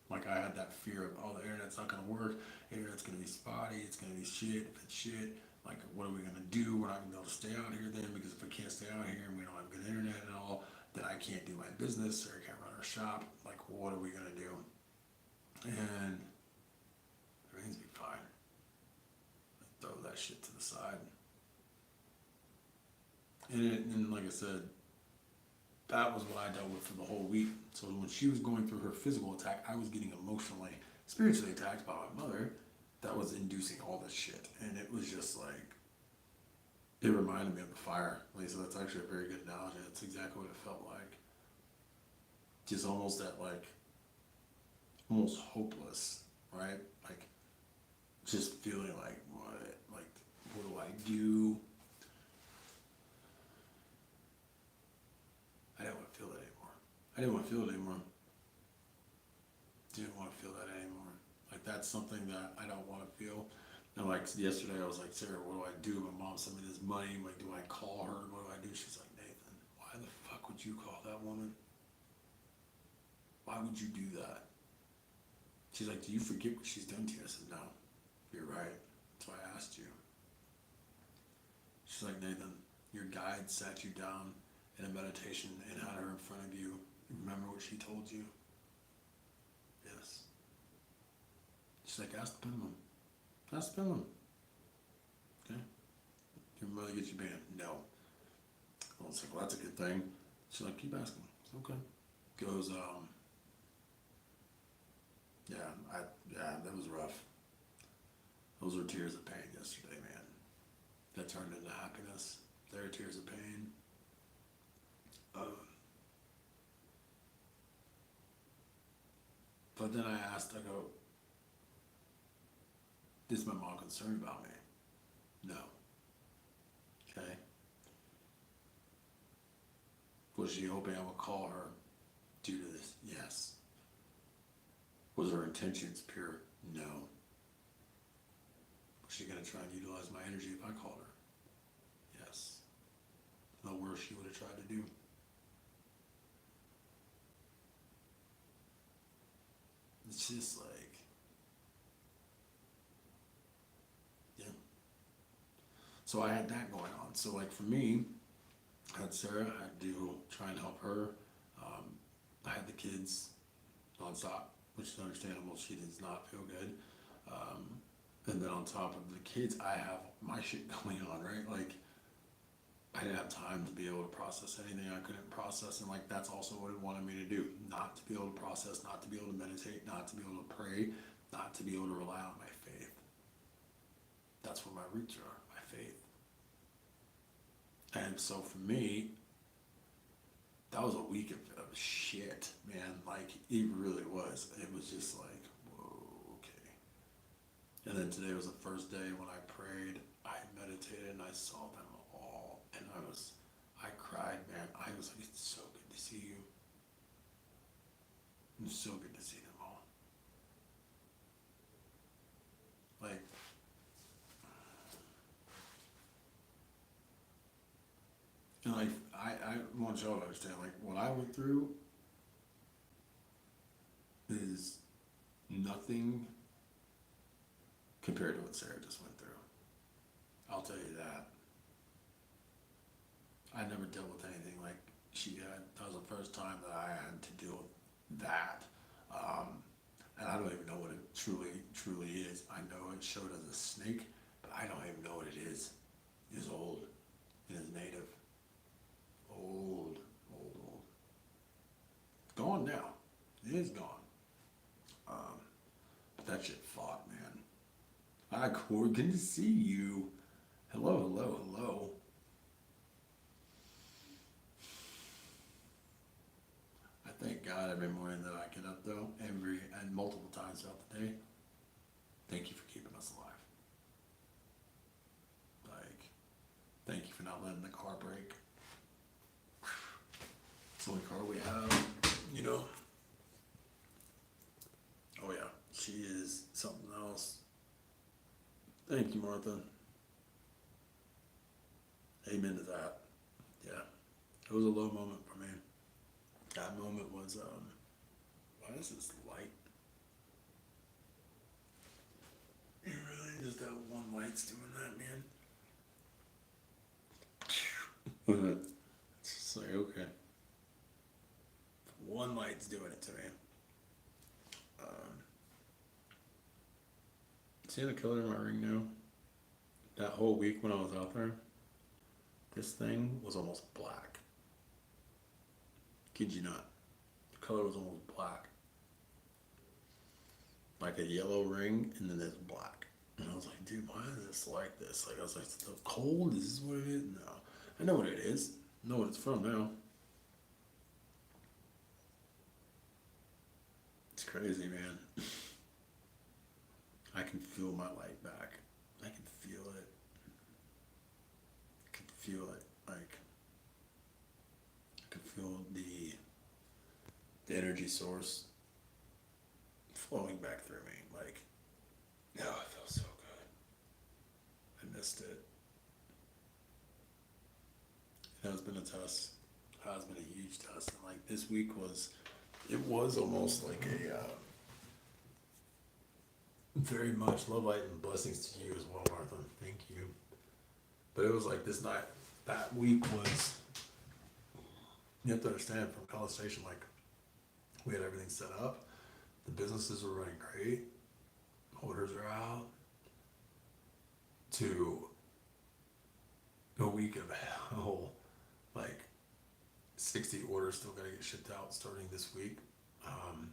Like, I had that fear of, oh, the internet's not gonna work. The internet's gonna be spotty. It's gonna be shit. If it's shit, like, what are we gonna do? We're not gonna be able to stay out here then, because if we can't stay out here and we don't have good internet at all, then I can't do my business or I can't run our shop. Like, what are we gonna do? And everything's gonna be fine. Throw that shit to the side. And like I said, that was what I dealt with for the whole week. So when she was going through her physical attack, I was getting emotionally, spiritually attacked by my mother. That was inducing all this shit. And it was just like, it reminded me of the fire. Lisa, that's actually a very good analogy. That's exactly what it felt like. Just almost that, like, almost hopeless, right? Like, just feeling like, what do I do? I didn't want to feel that anymore. I didn't want to feel it anymore. Didn't want to feel that anymore. Like, that's something that I don't want to feel. And like yesterday, I was like, Sarah, what do I do? My mom sent me this money. Like, do I call her? What do I do? She's like, Nathan, why the fuck would you call that woman? Why would you do that? She's like, do you forget what she's done to you? I said, no, you're right. That's why I asked you. She's like, Nathan, your guide sat you down in a meditation and had her in front of you. Remember what she told you? Yes. She's like, ask the pendulum. Ask the pendulum. Okay? Your mother gets you banned. No. I was like, well, that's a good thing. She's like, keep asking. Okay. Goes, that was rough. Those were tears of pain yesterday, man. That turned into happiness. There are tears of pain. But then I asked, I go, is my mom concerned about me? No. Okay. Was she hoping I would call her due to this? Yes. Was her intentions pure? No. Was she going to try and utilize my energy if I called her? Yes. The worst she would have tried to do. It's just like, yeah. So I had that going on. So like for me, I had Sarah, I had to try and help her. I had the kids nonstop, which is understandable. She does not feel good. And then on top of the kids, I have my shit going on, right? Like, I didn't have time to be able to process anything I couldn't process. And like, that's also what it wanted me to do. Not to be able to process, not to be able to meditate, not to be able to pray, not to be able to rely on my faith. That's where my roots are, my faith. And so for me, that was a week of shit, man. Like, it really was. It was just like, whoa, okay. And then today was the first day when I prayed, I meditated, and I saw them all. And I cried, man. I was like, it's so good to see you. It's so good to see them all. Like, and like, I want y'all to understand, like, what I went through is nothing compared to what Sarah just went through. I'll tell you that. I never dealt with anything like she had. That was the first time that I had to deal with that. Um, and I don't even know what it truly is. I know it showed as a snake, but I don't even know what it is. It is old. It is native. Old, old, old. Gone now. It is gone. Um, but that shit fought, man. Hi, Corey. Good to see you. Hello, hello, hello. I thank God every morning that I get up, though, and multiple times throughout the day. Thank you for keeping us alive. Like, thank you for not letting the car break. It's the only car we have, you know. Oh yeah, she is something else. Thank you, Martha. Amen to that. Yeah, it was a low moment for me. That moment was, why is this light? You really just that one light's doing that, man? It's just like, okay. One light's doing it to me. Um, See the color of my ring now? That whole week when I was out there, this thing was almost black. Kid you not. The color was almost black. Like a yellow ring, and then there's black. And I was like, dude, why is this like this? Like, I was like, the cold? Is this what it is? No. I know what it is. I know what it's from now. It's crazy, man. I can feel my light back. I can feel it. I can feel it. Like, I can feel the energy source flowing back through me. Like, oh, it feels so good. I missed it. It has been a test. It has been a huge test. And like this week it was almost like a very much love, light, and blessings to you as well, Martha. Thank you. But it was like this night, that week was, you have to understand from College Station, like we had everything set up. The businesses were running great. Orders are out. To a week of hell, like 60 orders still gotta get shipped out starting this week. Um,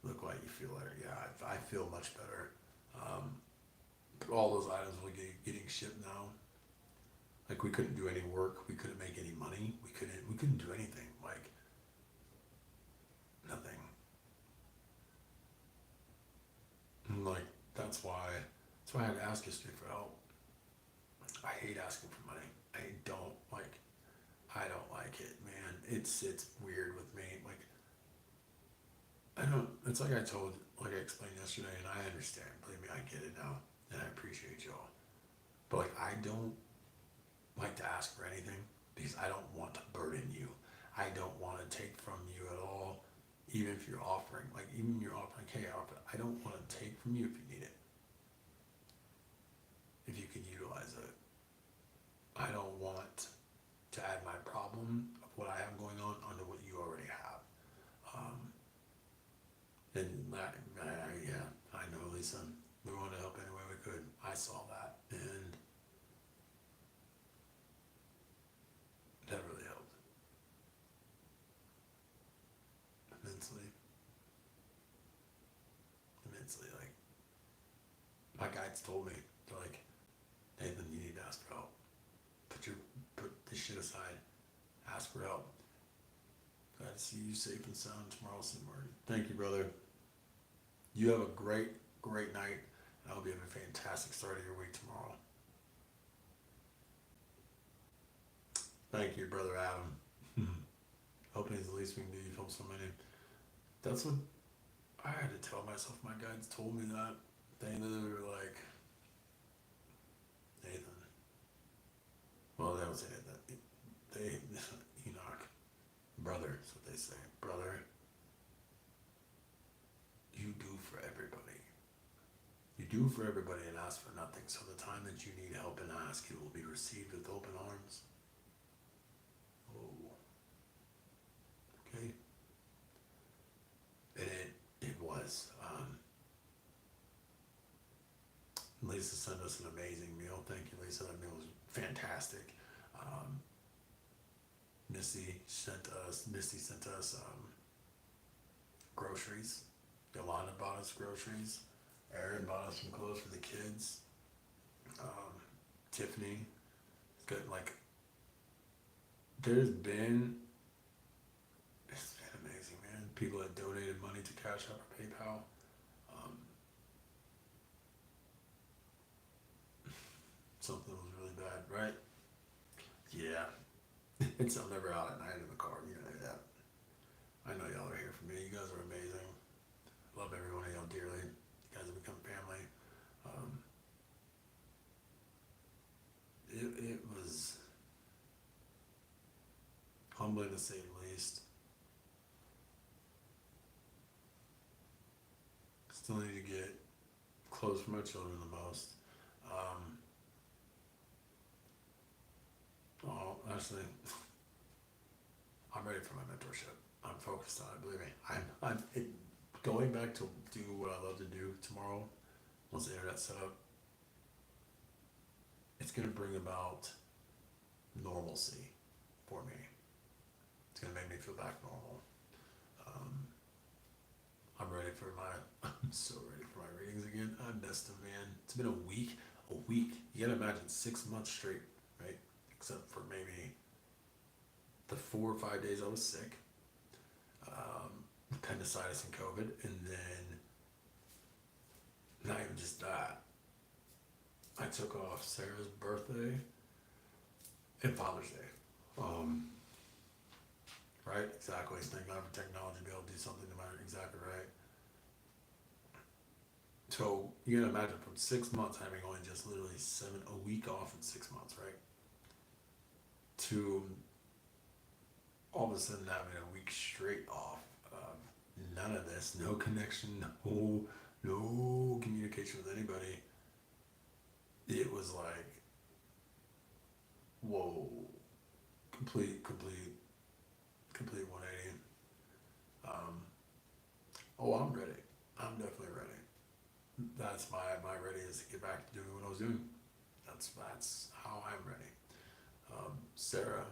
Look like you feel better. Yeah, I feel much better. Um, all those items will get getting shipped now. Like we couldn't do any work. We couldn't make any money. We couldn't do anything. Like nothing. And like that's why I had to ask history for help. I hate asking for money. I don't like it, man. It's weird with me. Like I don't. It's like I explained yesterday, and I understand. Believe me, I get it now, and I appreciate y'all. But like, I don't like to ask for anything because I don't want to burden you. I don't want to take from you at all, even if you're offering. Like, even you're offering, hey, I offer. I don't want to take from you if you need it. If you can utilize it, I don't want to add my problem of what I have going on onto what you already have. Um, And yeah, I know, Lisa. We wanted to help any way we could. I saw that, and that really helped immensely. Immensely. Like my guides told me, they're like, Nathan, you need to ask for help. Put this shit aside. Ask for help. Glad to see you safe and sound tomorrow, Simmer. Thank you, brother. You have a great, great night. And I hope you have a fantastic start of your week tomorrow. Thank you, brother Adam. Hoping it's the least we can do. You film so many. That's what I had to tell myself. My guides told me that. They were like, Nathan. Well, they don't say that. They Enoch, brother. That's what they say. Brother, you do for everybody. You do for everybody and ask for nothing. So the time that you need help and ask, it will be received with open arms. Lisa sent us an amazing meal. Thank you, Lisa. That meal was fantastic. Um, Misty sent us groceries. Yolanda bought us groceries. Aaron bought us some clothes for the kids. Um, Tiffany, good. Like, there's been, it's been amazing, man. People that donated money to Cash App or PayPal. Um, Something was really bad, right? Yeah. It's I'm never out at night in the car. You know that. I know y'all are here for me. You guys are amazing. Love every one of y'all dearly. You guys have become family. Um, it was humbling to say the least. Still need to get clothes for my children the most. Um, oh, actually, I'm ready for my mentorship. I'm focused on it. Believe me. Going back to do what I love to do tomorrow. Once the internet's set up, it's going to bring about normalcy for me. It's going to make me feel back normal. Um, I'm ready for I'm so ready for my readings again. I missed them, man. It's been a week. A week. You gotta imagine 6 months straight, right? Except for maybe the 4 or 5 days I was sick, appendicitis and COVID, and then not even just that. I took off Sarah's birthday and Father's Day. Right? Exactly. Thank God for technology to be able to do something no matter exactly right. So you can imagine from 6 months having only just literally a week off in 6 months, right? To all of a sudden having a week straight off. None of this, no connection, no communication with anybody. It was like, whoa, complete 180. Oh, I'm ready. I'm definitely ready. That's my ready is to get back to doing what I was doing. That's how I'm ready. Sarah,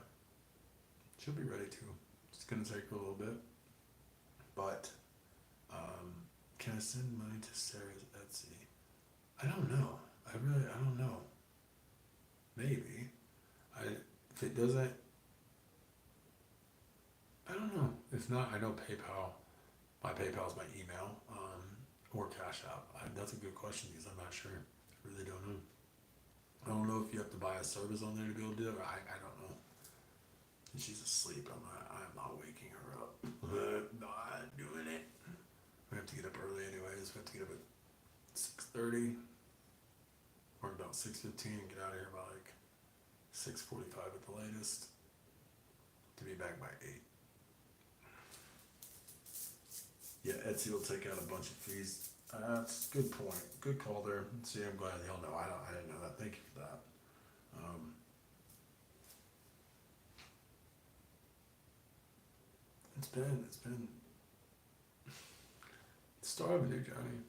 she'll be ready too. It's gonna take her a little bit, but can I send money to Sarah's Etsy? I don't know. I don't know. Maybe. If it doesn't, I don't know. If not, I know PayPal. My PayPal is my email, or Cash App. That's a good question because I'm not sure. I really don't know. I don't know if you have to buy a service on there to be able to do it. Or I don't know. And she's asleep. I'm not waking her up. Not doing it. We have to get up early anyways. We have to get up at 6:30 or about 6:15 and get out of here by like 6:45 at the latest to be back by 8. Yeah, Etsy will take out a bunch of fees. That's a good point. Good call there. See, I'm glad y'all know. I didn't know that. Thank you for that. It's been the start of a new journey.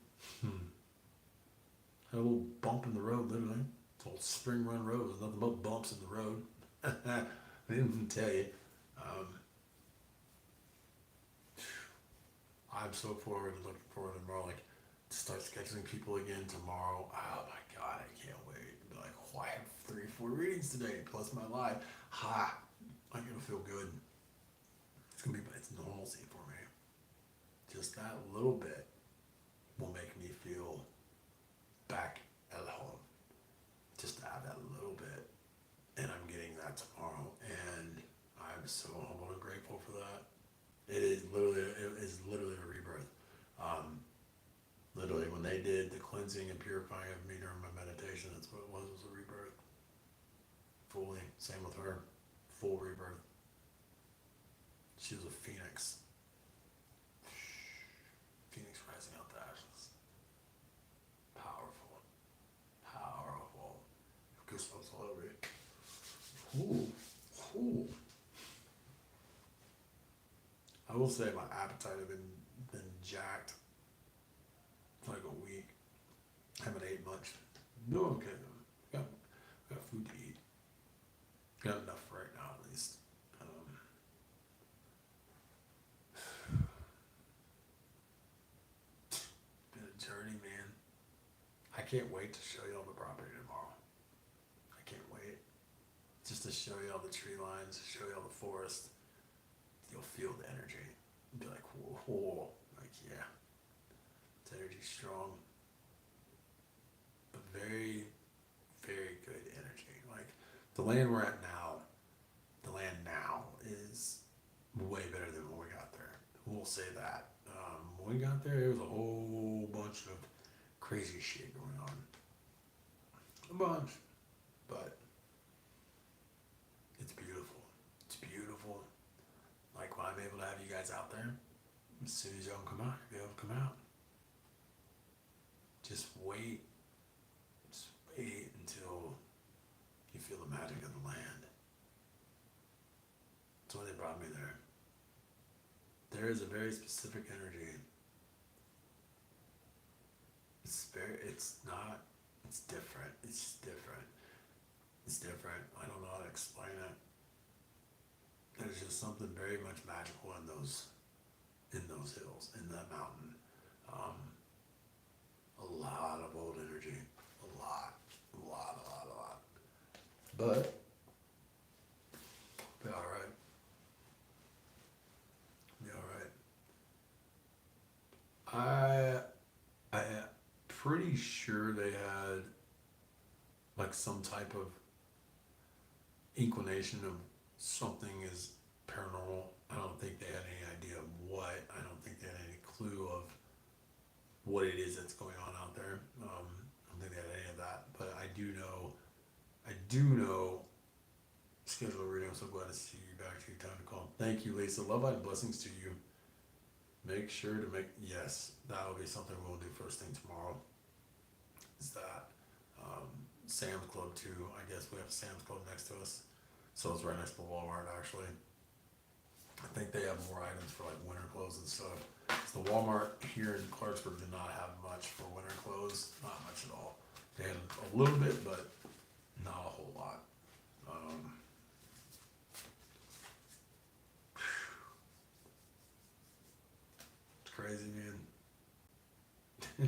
Had a little bump in the road, literally. It's old Spring Run Road. There's nothing but bumps in the road. I didn't even tell you. I'm so looking forward to tomorrow. Like, to start scheduling people again tomorrow. Oh my God, I can't wait. Be like, oh, I have 3 or 4 readings today, plus my live. Ha! I'm gonna feel good. It's normalcy for me. Just that little bit will make me feel back at home. Just to have that little bit. And I'm getting that tomorrow. And I'm so humble and grateful for that. It is literally a rebirth. Literally, when they did the cleansing and purifying of me during my meditation, that's what it was a rebirth. Fully. Same with her. Full rebirth. She was a phoenix. Phoenix rising out the ashes. Powerful. Powerful. Goosebumps all over you. Ooh. I will say my appetite had been jacked for like a week. I haven't ate much doing okay though. Got food to eat. Got enough right now at least. Been a journey, man. I can't wait to show you all the property tomorrow. I can't wait. Just to show you all the tree lines, show you all the forest. You'll feel the energy. You'll be like, whoa, whoa. Like, yeah, it's energy strong, but very, very good energy. Like, the land we're at now, the land now is way better than when we got there. We'll say that. When we got there, there was a whole bunch of crazy shit going on. A bunch. But it's beautiful. It's beautiful. Like when I'm able to have you guys out there, as soon as y'all come out, you'll be able to come out. Just wait. Just wait until you feel the magic of the land. That's why they brought me there. There is a very specific energy. It's not, it's different. It's just different. It's different. I don't know how to explain it. There's just something very much magical in those hills, in that mountain. A lot of old energy. A lot. But, be alright. Be alright. I am pretty sure they had like some type of inclination of something is paranormal. I don't think they had any idea of what. I don't think they had any clue of what it is that's going on out there. I don't think they had any of that. But I do know, schedule a reading. I'm so glad to see you back to your time to call. Thank you, Lisa. Love and blessings to you. Make sure to yes, that'll be something we'll do first thing tomorrow. Is that Sam's Club too? I guess we have a Sam's Club next to us, so it's right next to Walmart actually. I think they have more items for like winter clothes and stuff. So the Walmart here in Clarksburg did not have much for winter clothes, not much at all. They had a little bit, but not a whole lot. It's crazy, man. I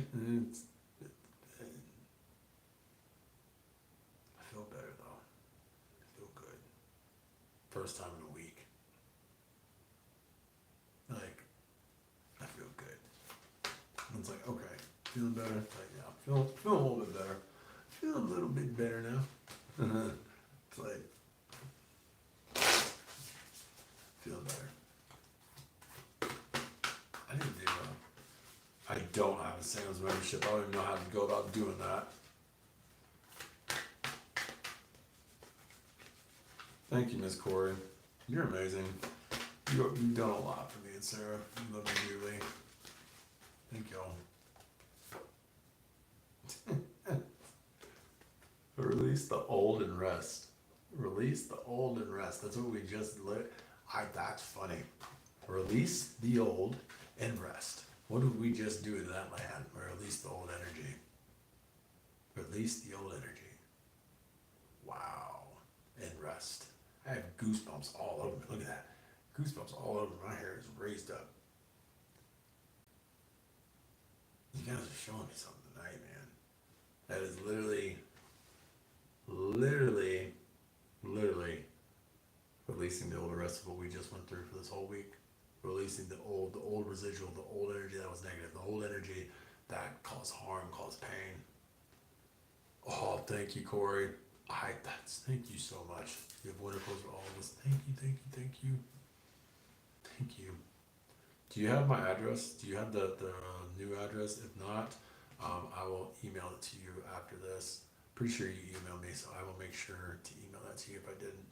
feel better though. I feel good. First time in a week. Like, I feel good. And it's like, okay, feeling better. Like, yeah, feeling a little bit better. Feeling a little bit better now. It's like, feeling better. I don't have a Sam's membership. I don't even know how to go about doing that. Thank you, Miss Corey. You're amazing. You've done a lot for me and Sarah. You love me dearly. Thank y'all. Release the old and rest. Release the old and rest. That's what we just lit. That's funny. Release the old and rest. What did we just do to that land? Release the old energy. Release the old energy. Wow. And rest. I have goosebumps all over me. Look at that. Goosebumps all over. My hair is raised up. You guys are showing me something tonight, man. That is literally releasing the old rest of what we just went through for this whole week. Releasing the old residual, the old energy that was negative, the old energy that caused harm, caused pain. Oh, thank you, Corey. Thank you so much. You have wonderful for all of us. Thank you. Do you have my address? Do you have the new address? If not, I will email it to you after this. Pretty sure you emailed me, so I will make sure to email that to you if I didn't.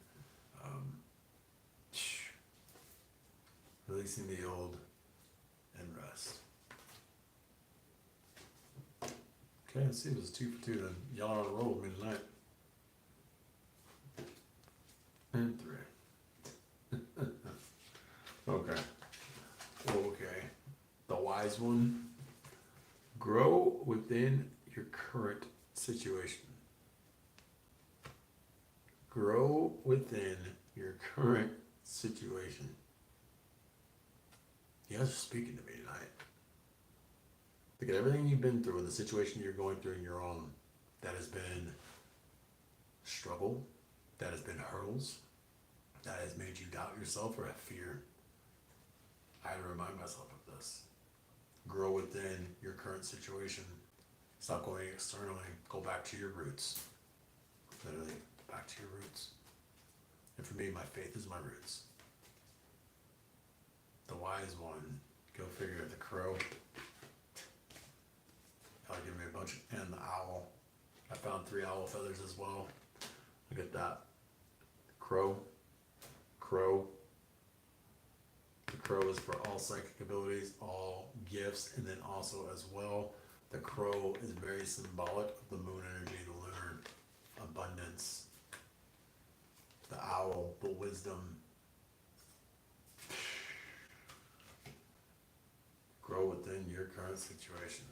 Releasing the old and rest. Okay, let's see. It was 2 for 2 then. Y'all are on a roll with me tonight. And 3. Okay. The wise one. Grow within your current situation. Grow within your current situation. You guys are speaking to me tonight. Look at everything you've been through and the situation you're going through in your own that has been struggle, that has been hurdles, that has made you doubt yourself or have fear. I had to remind myself of this. Grow within your current situation. Stop going externally. Go back to your roots. Literally, back to your roots. And for me, my faith is my roots. The wise one, go figure, the crow. I'll give me a bunch, and the owl. I found 3 owl feathers as well. Look at that. Crow. The crow is for all psychic abilities, all gifts, and then also as well, the crow is very symbolic of the moon energy, the lunar abundance. The owl, the wisdom. Grow within your current situation.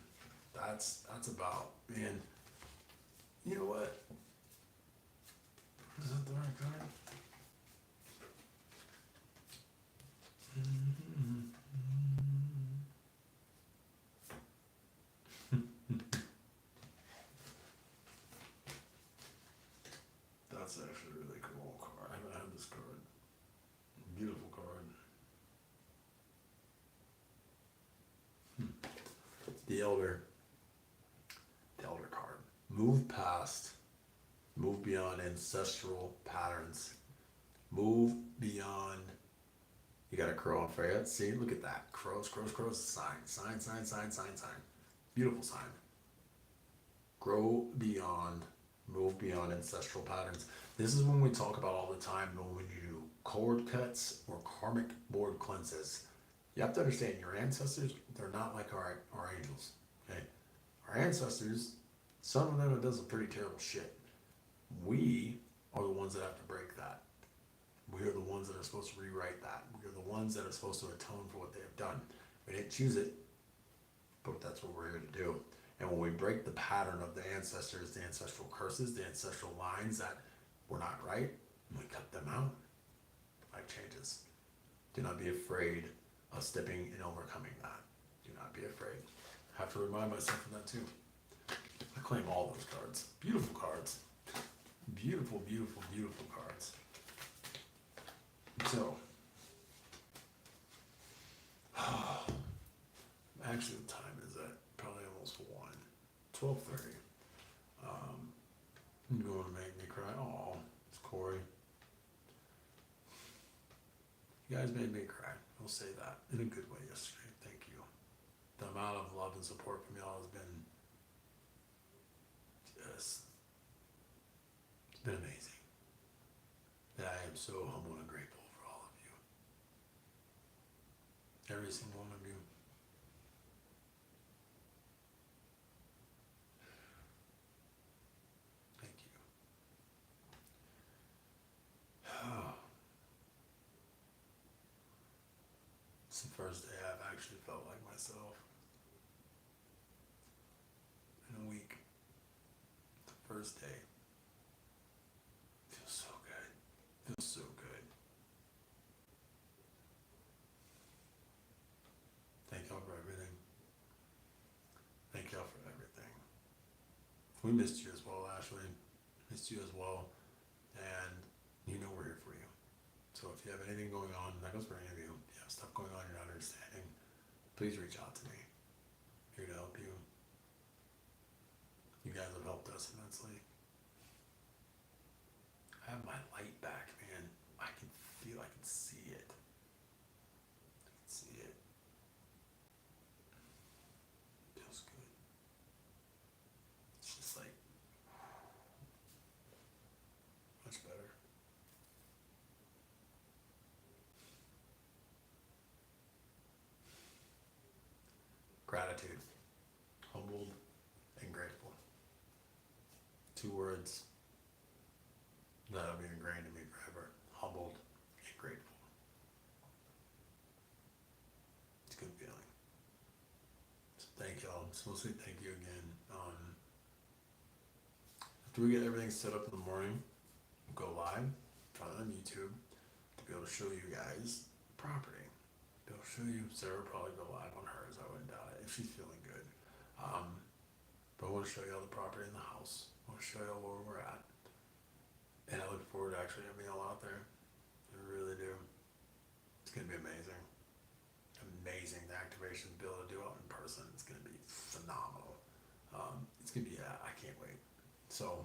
That's about, man. You know what? Is that the right card? That's actually a really cool card. I haven't had this card. Beautiful card. The Elder. The Elder card. Move past. Move beyond ancestral patterns. Move beyond. You got a crow on Freya. See, look at that. Crows. Sign. Beautiful sign. Grow beyond. Move beyond ancestral patterns. This is when we talk about all the time when you do cord cuts or karmic board cleanses. You have to understand your ancestors, they're not like our angels. Okay? Our ancestors, some of them have done some pretty terrible shit. We are the ones that have to break that. We are the ones that are supposed to rewrite that. We are the ones that are supposed to atone for what they have done. We didn't choose it, but that's what we're here to do. And when we break the pattern of the ancestors, the ancestral curses, the ancestral lines that were not right, and we cut them out, life changes. Do not be afraid of stepping and overcoming that. Do not be afraid. I have to remind myself of that too. I claim all those cards. Beautiful cards. Beautiful cards. So, actually the time is at probably almost 1. 12:30. You're going to make me cry. Oh, it's Corey. You guys made me cry. I'll say that in a good way yesterday. Thank you. The amount of love and support from y'all has been just, it's been amazing. And I am so humble and grateful for all of you. Every single one of you. Thank you. It's the first day I've actually felt like myself in a week. The first day. Feels so good. Feels so good. Thank y'all for everything. Thank y'all for everything. We missed you as well, Ashley. Missed you as well. And you know we're here for you. So if you have anything going on, that goes for any of you. If you have stuff going on you're not understanding, please reach out to me. I'm here to help you. You guys have helped us immensely. I have my light back, man. I can see it. I can see it. Feels good. It's just like much better. Gratitude. Humbled and grateful. 2 words that'll be ingrained in me forever. Humbled and grateful. It's a good feeling. So thank y'all. So we'll say thank you again. after we get everything set up in the morning, we'll go live, try it on YouTube, to be able to show you guys the property. They'll show you. Sarah will probably go live on hers. I wouldn't doubt it if she's feeling good. But I want to show you all the property in the house. I want to show you all where we're at, and I look forward to actually having y'all out there. I really do. It's gonna be amazing. Amazing. The activation to be able to do it in person. It's gonna be phenomenal. It's gonna be. I can't wait. So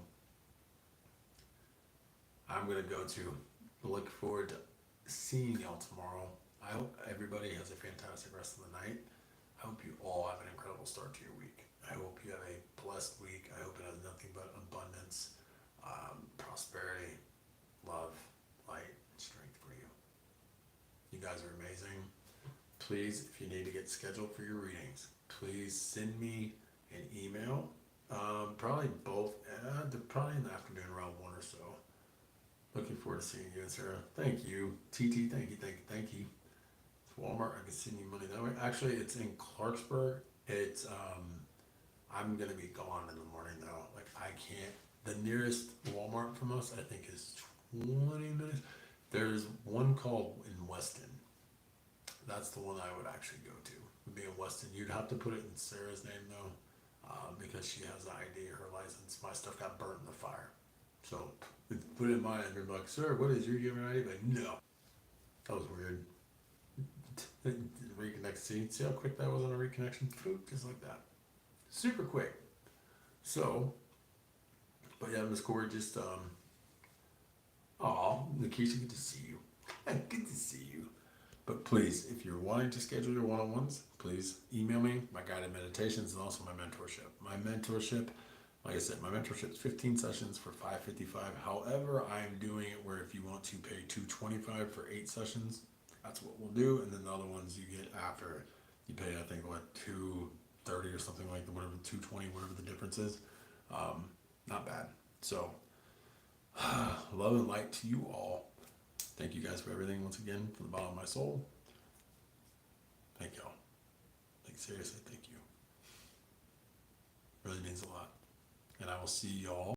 I'm gonna go to look forward to seeing y'all tomorrow. I hope everybody has a fantastic rest of the night. I hope you all have an incredible start to your week. I hope you have a blessed week. I hope it has nothing but abundance, prosperity, love, light, and strength for you. You guys are amazing. Please, if you need to get scheduled for your readings, please send me an email. Probably both. Probably in the afternoon around 1 or so. Looking forward to seeing you and Sarah. Thank you. TT, thank you. It's Walmart. I can send you money that way. Actually, it's in Clarksburg. It's I'm gonna be gone in the morning though. Like I can't. The nearest Walmart from us, I think, is 20 minutes. There's one called in Weston. That's the one I would actually go to. Would be in Weston. You'd have to put it in Sarah's name though, because she has the ID, her license. My stuff got burnt in the fire. So put it in mine and you're like, sir, what is your ID? Like, no. That was weird. Reconnect. See how quick that was on a reconnection? Just like that. Super quick. So, but yeah, Miss Corey just, Nikisha, good to see you. Good to see you. But please, if you're wanting to schedule your one-on-ones, please email me. My guided meditations and also my mentorship. My mentorship, like I said, my mentorship is 15 sessions for $555. However, I am doing it where if you want to pay $225 for 8 sessions, that's what we'll do. And then the other ones you get after you pay, I think, what, $230 or something like that, whatever, $220, whatever the difference is. Not bad. So, love and light to you all. Thank you guys for everything once again from the bottom of my soul. Thank y'all. Like, seriously, thank you. Really means a lot. And I will see y'all